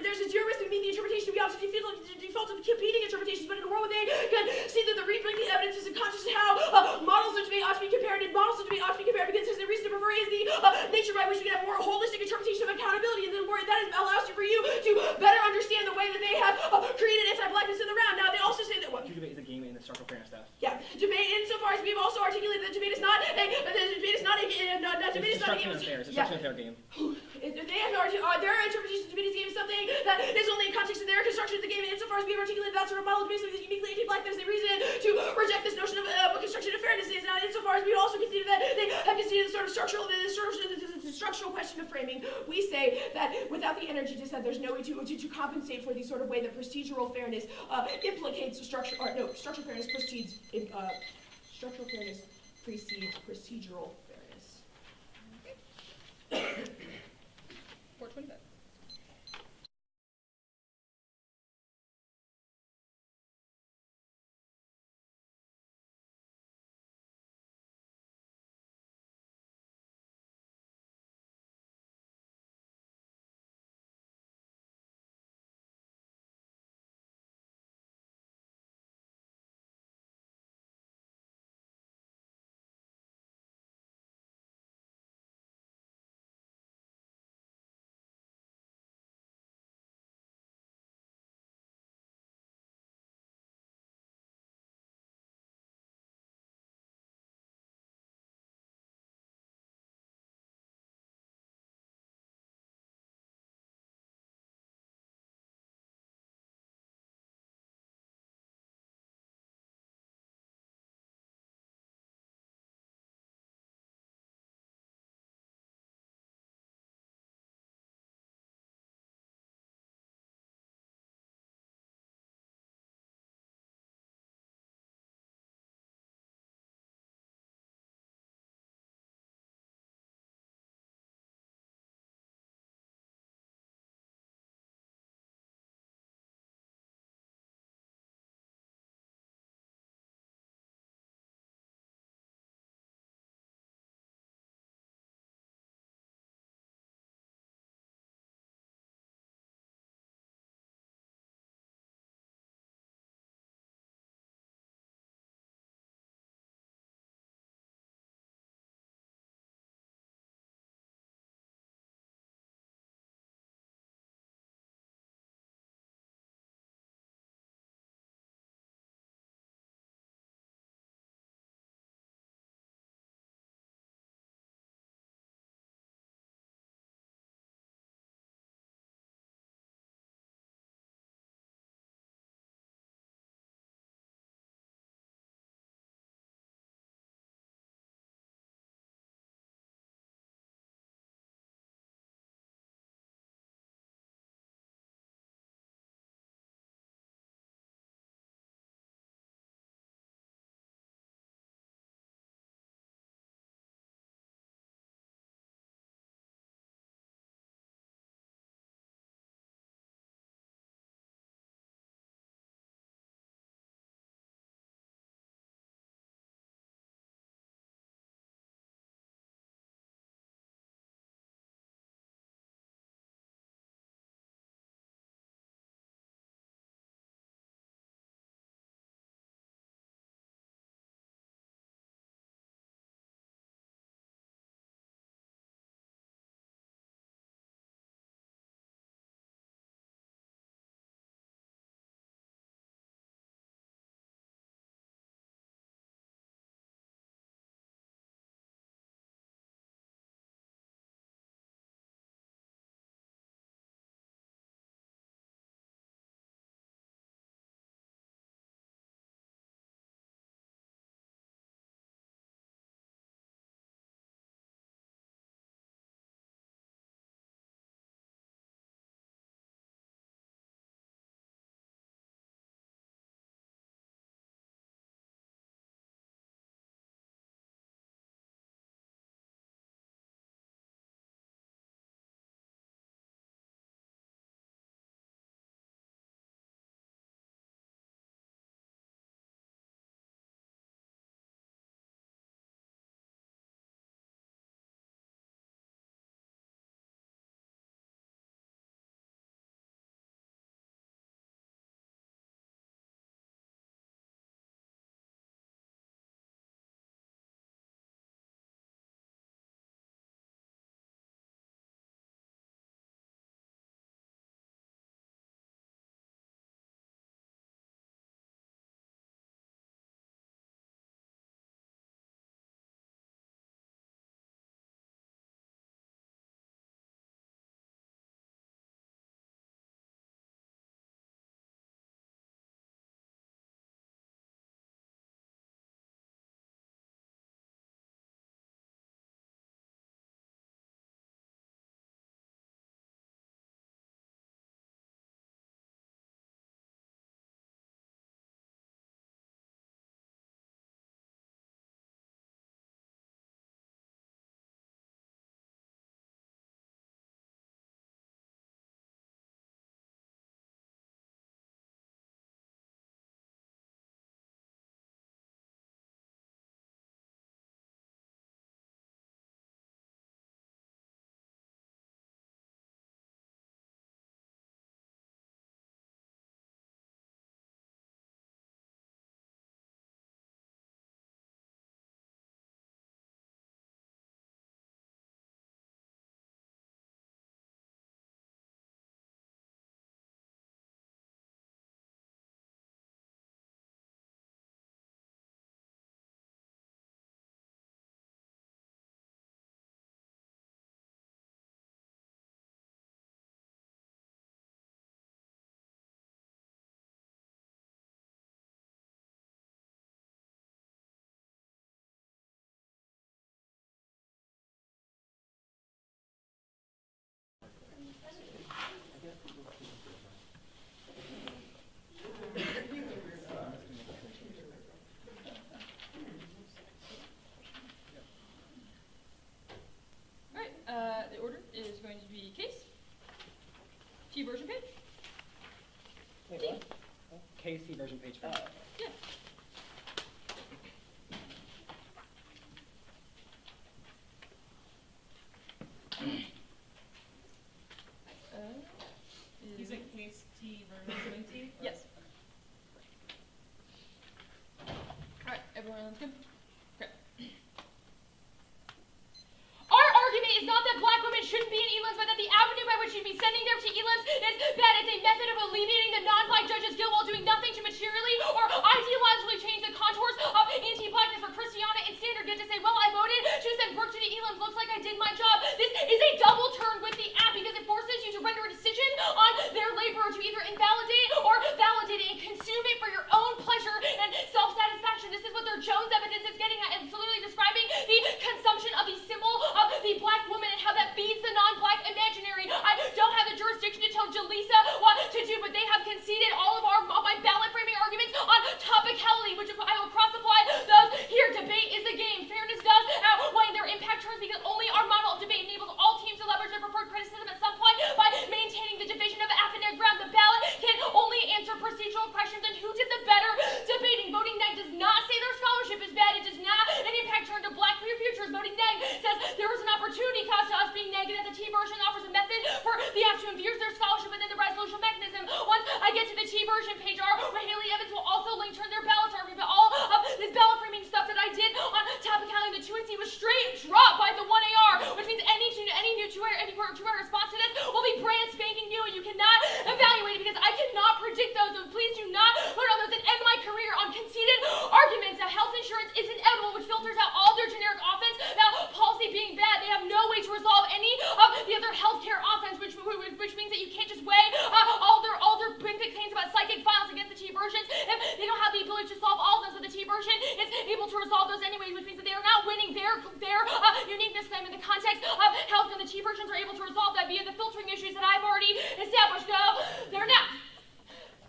there's a zero risk of meeting the interpretation. We obviously default to competing interpretations, but in a world where they can see that the reproductive evidence is in context of how models of debate ought to be compared, and models of debate ought to be compared because the reason to prefer is the nature by which we can have a more holistic interpretation of accountability, and then that allows you for you to better understand the way that they have created anti-blackness in the round. Now they also say that what? Debate is a game in the structural fairness stuff. Yeah, debate insofar as we've also articulated that debate is not a game. It's a structural fair game. Their interpretation of debate is game is something that is only in context of their construction of the game, and insofar as we've articulated that sort of model of debate that is uniquely anti-black, there's a reason to reject this notion of what construction of fairness is. Now, insofar as we also consider that they have conceded the sort of structural question of framing, we say that without the energy dissent, there's no way to compensate for the sort of way that procedural fairness implicates structural fairness precedes structural fairness precedes procedural fairness. 420. version, page 4. Yeah. He's at case T version T? Yes. Alright, everyone's good? Okay. Our argument is not that black women shouldn't be in ELIMS, but that the avenue by which you'd be sending them to ELIMS is bad. It's a method of alleviating the non-black judges' guilt while doing nothing to materially or ideologically change the contours of anti-blackness. For Christiana and Standard get to say, well, I voted to send Brooke to the ELIMS. Looks like I did my job. This is a double turn with the app because it forces you to render a decision on their labor to either invalidate or validate it and consume it for your own pleasure and self-satisfaction. This is what their Jones evidence is getting at, and it's literally describing the consumption of the symbol of the black woman and how that feeds the non-black imaginary. I don't have the jurisdiction to tell Jaleesa what to do, but they have conceded all of my ballot framing arguments on topicality, which I will cross-apply those here. Debate is a game. Fairness does outweigh their impact terms because only our model of debate enables all teams to leverage their preferred criticism at some point by maintaining the division of affidavit ground. The ballot can only answer procedural questions, and who did the better debating? Voting neg does not say their scholarship is bad. It does not an impact turn to black queer futures. Voting neg says there was an opportunity cost to us being negative. The T version offers a method for the app to infuse their scholarship within the resolution mechanism. Once I get to the T version page, Haley Evans will also link turn their ballots argument. But all of this ballot framing stuff that I did on topicality, the 2NC was straight dropped by the 1AR, which means any new 2AR response to this will be brand spanking new, and you cannot evaluate it because I cannot predict those. So please do not put on those and end my career on conceded arguments that health insurance is inevitable, which filters out all their generic offense. Now, policy being bad, they have no way to resolve any of the other healthcare offense, which means that you can't just weigh all their benefit claims about psychic files against the T versions if they don't have the ability to solve all of them. So the T version is able to resolve those anyway, which means that they are not winning their uniqueness claim in the context of health, and the T versions are able to resolve that via the filtering issues that I've already established. No, they're not.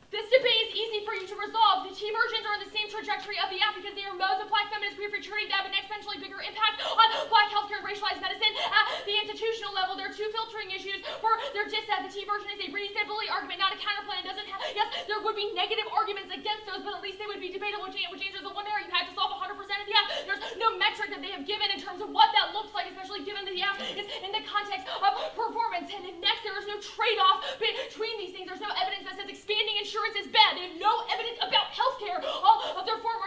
This debate is easy for you to resolve. The T versions are on the same trajectory of the app because they are modes of black feminist queer fraternity that have an exponentially bigger impact on black healthcare and racialized medicine at the institutional level. There are two filtering issues for their dissent. The T version is a reasonability argument, not a counterplan. It doesn't have, yes, there would be negative arguments against those, but at least they would be debatable, which answers the one area you have to solve 100% of the app. There's no metric that they have given in terms of what that looks like, especially given that the app is in the context of performance. And then next, there is no trade-off between these things. There's no evidence that says expanding insurance is bad. They have no evidence about healthcare. All of their form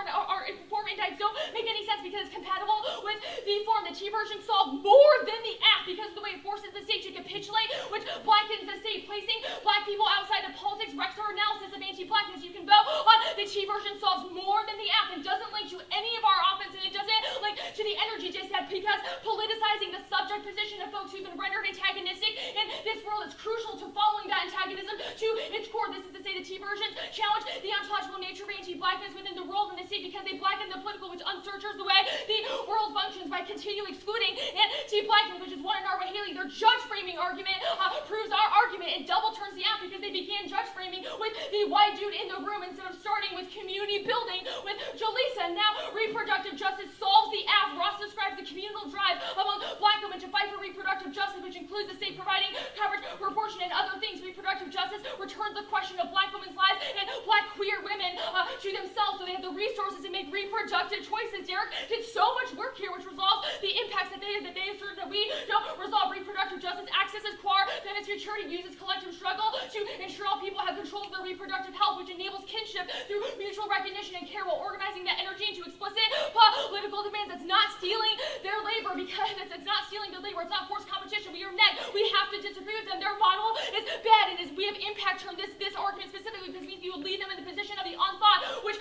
indicts don't make any sense because it's compatible with the form. The T version solved more than the app because of the way it forces the state to capitulate, which blackens the state, placing black people outside of politics. Rexer analysis of anti-blackness. You can vote on the T version solves more than the app and doesn't link to any of our offense, and it doesn't link to the energy dissent because politicizing the subject position of folks who've been rendered antagonistic in this world is crucial to following that antagonism to its core. This is to say the T versions challenge the ontological nature of anti-blackness within the world and the state because they blacken the political, which unsearchers the way the world functions by continually excluding anti-blackness, which is one in our way. Haley, their judge framing argument proves our argument and double turns the app because they began judge framing with the white dude in the room instead of starting with community building with Jaleesa. Now reproductive justice solves the app. Ross describes the communal drive among black women to fight for reproductive justice, which includes the state providing coverage, proportion, and other things. Reproductive justice returns the question of black women's lives and black queer women to themselves so they have the resources to make reproductive choices. Derek did so much work here which resolves the impacts that they asserted that we don't resolve. Reproductive justice accesses queer feminist futurity, uses collective struggle to ensure all people have control of their reproductive health, which enables kinship through mutual recognition and care while organizing that energy into explicit political demands. That's not stealing their labor because it's not stealing their labor. It's not forced competition. We are neg. We have to disagree with them. Their model is bad, and we have impact term this argument specifically because it means you would leave them in the position of the unthought, which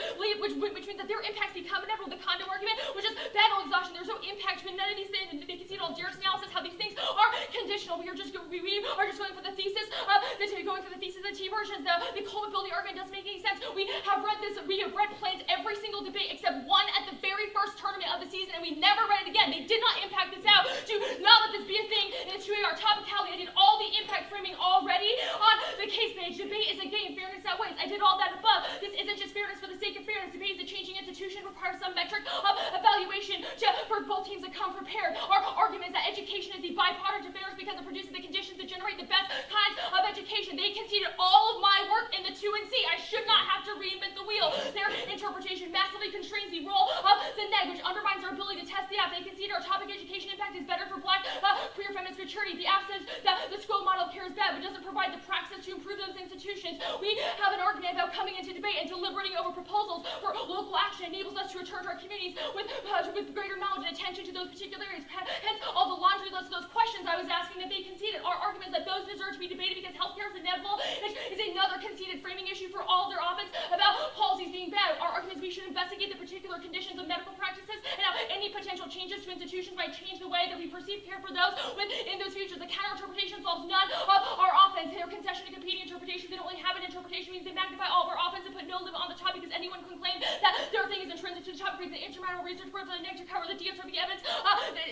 means that their impacts become inevitable. The condo argument, which is battle exhaustion. There's no impact between none of these things. They can see it all. Derek's analysis how these things are conditional. We are just going for the thesis of the T versions. The culpability argument doesn't make any sense. We have read this. We have read plans every single debate except one at the very first tournament of the season, and we never read it again. They did not impact this out to not let this be a thing in the 2AR topicality. I did all the impact framing already on the case page. Debate is a game. Fairness outweighs. I did all that above. This isn't just fairness for the sake of fairness. Debate is a changing institution, requires some metric of evaluation for both teams that come prepared. Our argument is that education is the byproduct of fairness because it produces the conditions that generate the best kinds of education. They conceded all of my work in the 2 and C. I should not have to reinvent the wheel. Their interpretation massively constrains the role of the neg, which undermines our ability to test the app. They conceded our topic education impact is better for black queer feminist maturity. The app says that the school model of care is bad, but doesn't provide the praxis to improve those institutions. We have an argument about coming into debate and deliberating over proposals for local action enables us to return to our communities with greater knowledge and attention to those particular areas. Hence, all the laundry list of those questions I was asking that they conceded. Our argument is that those deserve to be debated because healthcare is inevitable is another conceded framing issue for all of their offense about policies being bad. Our argument is we should investigate the particular conditions of medical practices and how any potential changes to institutions might change the way that we perceive care for those within those futures. The counter-interpretation solves none of our offense. Their concession to competing interpretations, they don't really have an interpretation, means they magnify all of our offense and put no limit on the topic because anyone can claim that their thing is intrinsic to the topic. The insurmountable research for the negative cover the DSRB evidence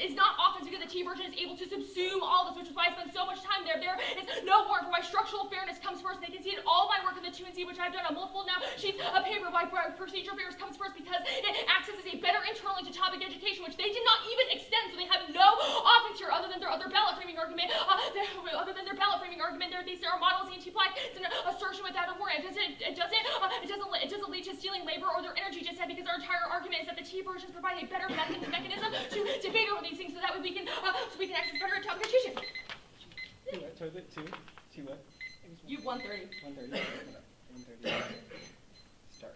is not offense because the T version is able to subsume all this, which is why I spend so much time there. There is no warrant for why structural fairness comes first. They conceded all my work in the 2 and C, which I've done on multiple now sheets of paper. Why procedural fairness comes first because it accesses a better internally to topic education, which they did not even extend, so they have no offense here other than their other ballot framing argument. They say our model is anti-black. It's an assertion without a warrant. It doesn't lead to stealing labor or their energy. Just said because our entire argument is that the T versions provide a better mechanism to debate over these things, so that way we can access better topic education. Two what? You 130. 130. 130. Start.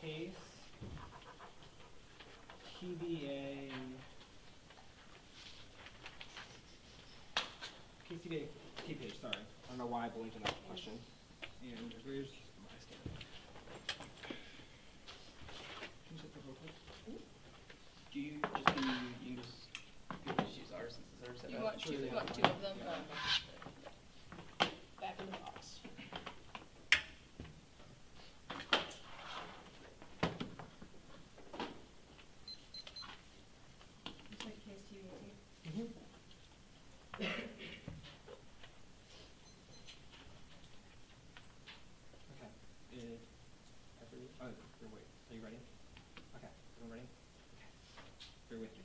KCBA key page, sorry. I don't know why I blinked on that question. And where's my standard? Can you set that real quick? Do you just use ours since it's ours set You up? want two of them? Yeah. Back in the box. It's like KCBA. Mm-hmm. Wait, are you ready? Okay, everyone ready? Okay, bear with me.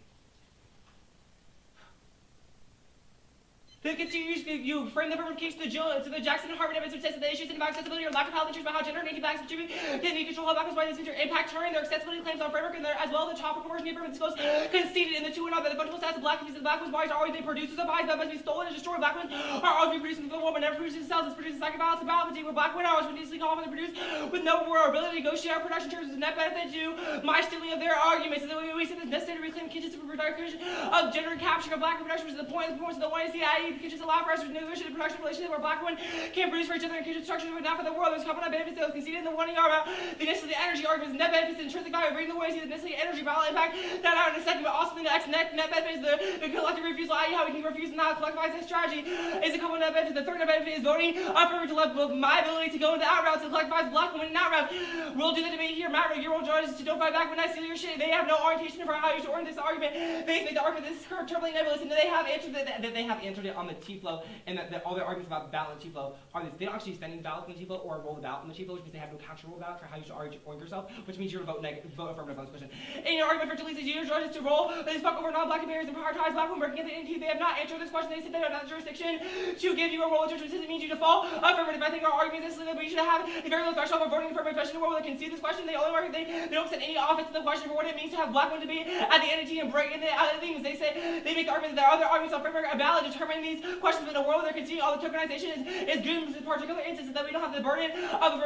You frame the affirmative case to the Jackson and Harvard evidence which says that the issues about accessibility or lack of health insurance about how gender and anti-vax contribute to the control of black by this future impact turning their accessibility claims on framework and as well the top proportion of affirmative disclosed conceded in the two and all that the fundamental status of black communities and black women's bodies are always they produce a bias that must be stolen and destroyed. Black women are always reproducing the woman never produces cells, it's producing psychic violence and biology where black women are always reducing confidence produced with no more ability to negotiate our production terms as a net benefit to my stealing of their arguments. And then we said it's necessary to reclaim kitchens for production of gender and capturing of black reproduction, which is the point of the performance of the YNC, i.e. the kitchens allow for us to negotiate the production relationship where black women can produce for each other in kitchen structures but not for the world. There's component benefits that was conceded in the 1 year about the necessary energy arguments, net benefits, and intrinsic value of reading the way see the necessary energy value impact that out in a second, but also the next net benefit is the collective refusal, i.e. how we can refuse and not collectivize this strategy is a component net benefit. The third net benefit is voting affirmative to left my ability to go into out routes to collectivize black women in out routes. We'll do the debate here. Matt, your role judges to don't fight back when I steal your shit. They have no orientation for how you should orient this argument. They make the argument this is terribly nebulous, and they have answered that they have answered it on the T-flow, and that all their arguments about ballot and T-flow are this. They don't actually send ballots in the T-flow or roll the ballot in the T-flow, which means they have no counter rule about it for how you should orient yourself, which means you're to vote affirmative on this question. In your argument for Jaleesa, you judges to roll this fuck over non-black barriers and prioritize black women working at the NDT. They have not answered this question. They said they don't have the jurisdiction to give you a role of judgment. It means you default affirmative. I think our argument is that we should have a very low threshold for voting affirmative question in the world that can see this question. They only they don't send any offense to the question for what it means to have black women to be at the NDT and break in the other things. They say they make the argument that there are other arguments on framework are valid determining these questions, but in a world where they're conceding all the tokenization is good in this particular instance, that we don't have the burden of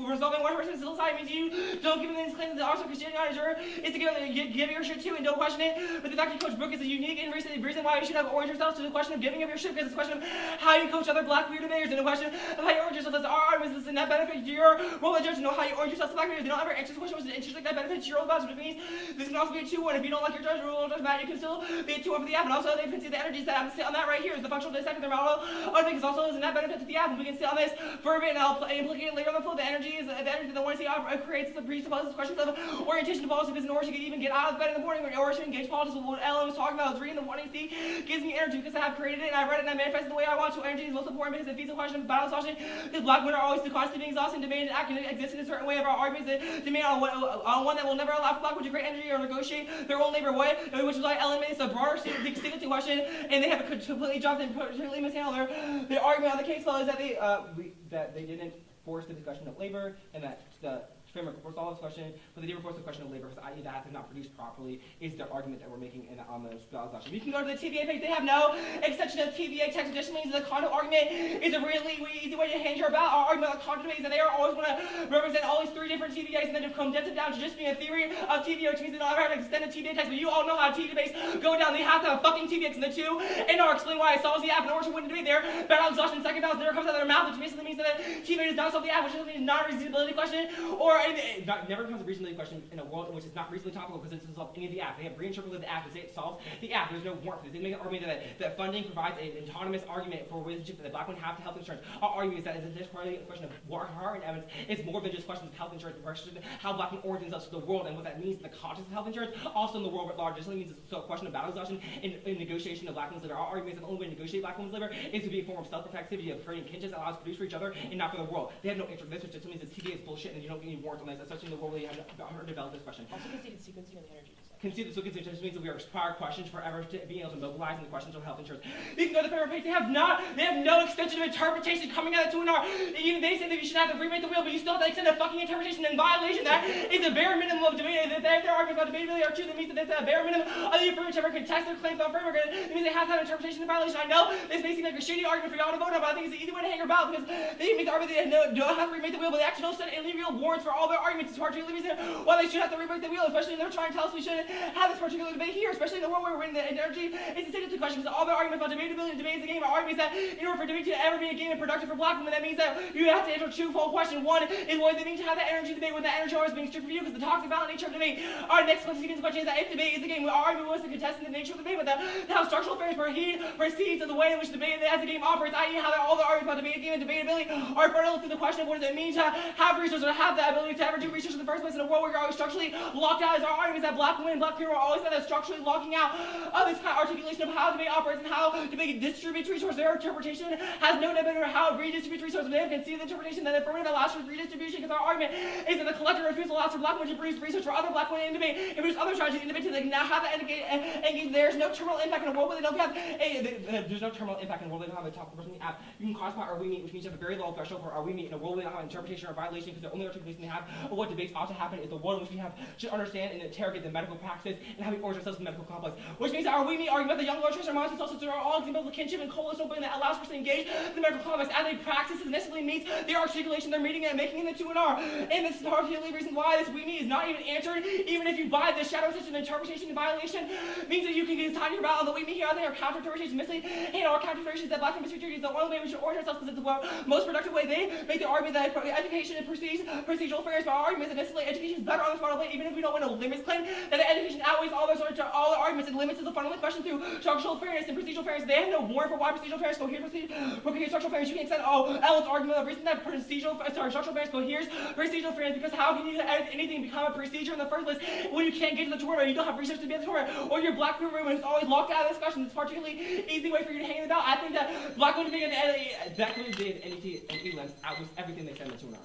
resolving one person's society means you don't give them these claims that also Christianity on a juror is to give your shit to and don't question it. But the fact that Coach Brooke is a unique and reason why you should have orient yourself to the question of giving of your shit, because it's a question of how you coach other black queer debaters and a question of how you orient yourself as our arguments and that benefit to your role as judge to know how you orient yourself to black debaters. They don't ever answer this question, which is interesting that benefits your role about which means this can also be a 2-1. If you don't like your judge rule, judge Matt, you can still be a 2-1 for the app. And also they can see the energies that I'm sit on that right here is the functional dissect of their model. Other things also is a net benefit to the app, and we can sit on this for a bit and I'll implicate it later on the flow. The energy that the one see creates the presupposes questions of orientation to policy because in order to even get out of bed in the morning in order to engage politics with what Ellen was talking about, I was reading the 1AC gives me energy because I have created it and I read it and I manifested the way I want. So energy is most important because it feeds the question of battle exhaustion. Because black women are always constantly being exhausted and demanding and acting exist in a certain way of our arguments that demand on one that will never allow for black women to create energy or negotiate their own labor way, which is why Ellen made this a broader singularity question and they have completely dropped and completely mishandled their argument on the case law is that they didn't force the discussion of labor and that the framework forced all this question, but they did force the question of labor because i.e. that is not produced properly is their argument that we're making on the ballot question. You can go to the TVA page. They have no extension of TVA text, which means the condo argument is a really easy way to hand your ballot. Our argument on condo debate is that they are always going to represent all these 3 different TVAs and then to condense it down to just being a theory of TVA, which means they don't ever have to extend the TVA text, but you all know how TVA debates go down. They have to have fucking TVA in the 2 and or explain why it solves the app in order to win the debate there. Battle exhaustion, second balance never comes out of their mouth, which basically means that TVA does not solve the app, which is not a reasonability question or never becomes a reasonability question in a world in which it's not reasonably topical because it doesn't solve any of the app. They have reinterpreted the app to say it solves the app. There's no warmth. They make an argument that funding provides an autonomous argument for relationship that black women have to health insurance. Our argument is that it's just partly a question of hard evidence. It's more than just questions of health insurance, but question of how black women orient themselves to the world and what that means in the context of health insurance, also in the world at large. It means it's a question of battle exhaustion in negotiation of black women's labor. Our argument is that the only way to negotiate black women's labor is to be a form of self-effectivity of creating kinship that allows us to produce for each other and not for the world. They have no answer to this, which just means that TVA is bullshit and you don't get any warrant on this, especially in the world where you have develop this question. Also conceded sequencing of the energy. Conceded sequencing just means that we are prior questions forever to being able to mobilize in the questions of health insurance. You can go to the framework page. They have no extension of interpretation coming out of 2NR. Even they say that you should have to remake the wheel, but you still have to extend a fucking interpretation in violation. That is the bare minimum of debate. Their arguments about debatability are true. That means that it's a bare minimum of the affirmative ever contest their claims on framework. It means they have to have interpretation in violation. I know this may seem like a shitty argument for y'all to vote on, but I think it's an easy way to hang your ballot because they make the argument that they don't have to remake the wheel, but they actually don't set any real warrants for all their arguments. It's particularly reason why they should have to remake the wheel, especially when they're trying to tell us we shouldn't have this particular debate here, especially in the world where we're in the energy. It's a single question because all their arguments about debatability and debate is the game. Our argument is that in order for debate to ever be a game and productive for black women, that means that you have to answer 2-fold question. One is what does it mean to have that energy debate when that energy always being stripped for you because the toxic violent nature of debate. Our next question is that if debate is the game, our argument was to contest the nature of the debate, but how structural fairness proceeds of the way in which debate as the game operates, i.e. how all the arguments about debate game and debatability are fertile through the question of what does it mean to have resources or have the ability to ever do research in the first place in a world where you're always structurally locked out. As our argument is that black women black people are always said that structurally locking out of this kind of articulation of how debate operates and how debate distributes resources. Their interpretation has no matter how it redistributes resources. They can see the interpretation that affirmative allows for redistribution because our argument is that the collective refusal allows for black women to produce research for other black women in debate and produce other strategies in debate so they can now have that engage. There's no terminal impact in a world where they don't have there's no terminal impact in a world where they don't have a topic person in the app. You can cross our we meet, which means you have a very low threshold for our we meet in a world where they don't have interpretation or violation because the only articulation they have of what debates ought to happen is the one in which we have should understand and interrogate the medical practices and how we order ourselves in the medical complex. Which means that our we meet argument that young law tracer minds and also are all examples of kinship and coalition building that allows for us to engage in the medical complex as a practice and necessarily meets the articulation they're meeting and making in the 2 and R. And this is particularly the reason why this we meet is not even answered, even if you buy this shadow such an interpretation and violation, means that you can decide your battle on the we meet here. I think our counter interpretations missing, and our counter interpretations that black women's security is the only way we should order ourselves because it's the most productive way. They make the argument that education and procedural fairness, but our argument is that necessarily education is better on the fundamental way, even if we don't win a limits claim, that education outweighs all the arguments and limits is the fundamental question through structural fairness and procedural fairness. They have no warrant for why procedural fairness coheres structural fairness. You can extend Ellen's argument of reason that structural fairness coheres procedural fairness because how can you edit anything become a procedure in the first place when you can't get to the tutor or you don't have research to be at the tutor or your black people room is always locked out of discussion. It's a particularly easy way for you to hang it out. I think that black women did NDT and E-Lens outweighs everything they said in the 2 and R.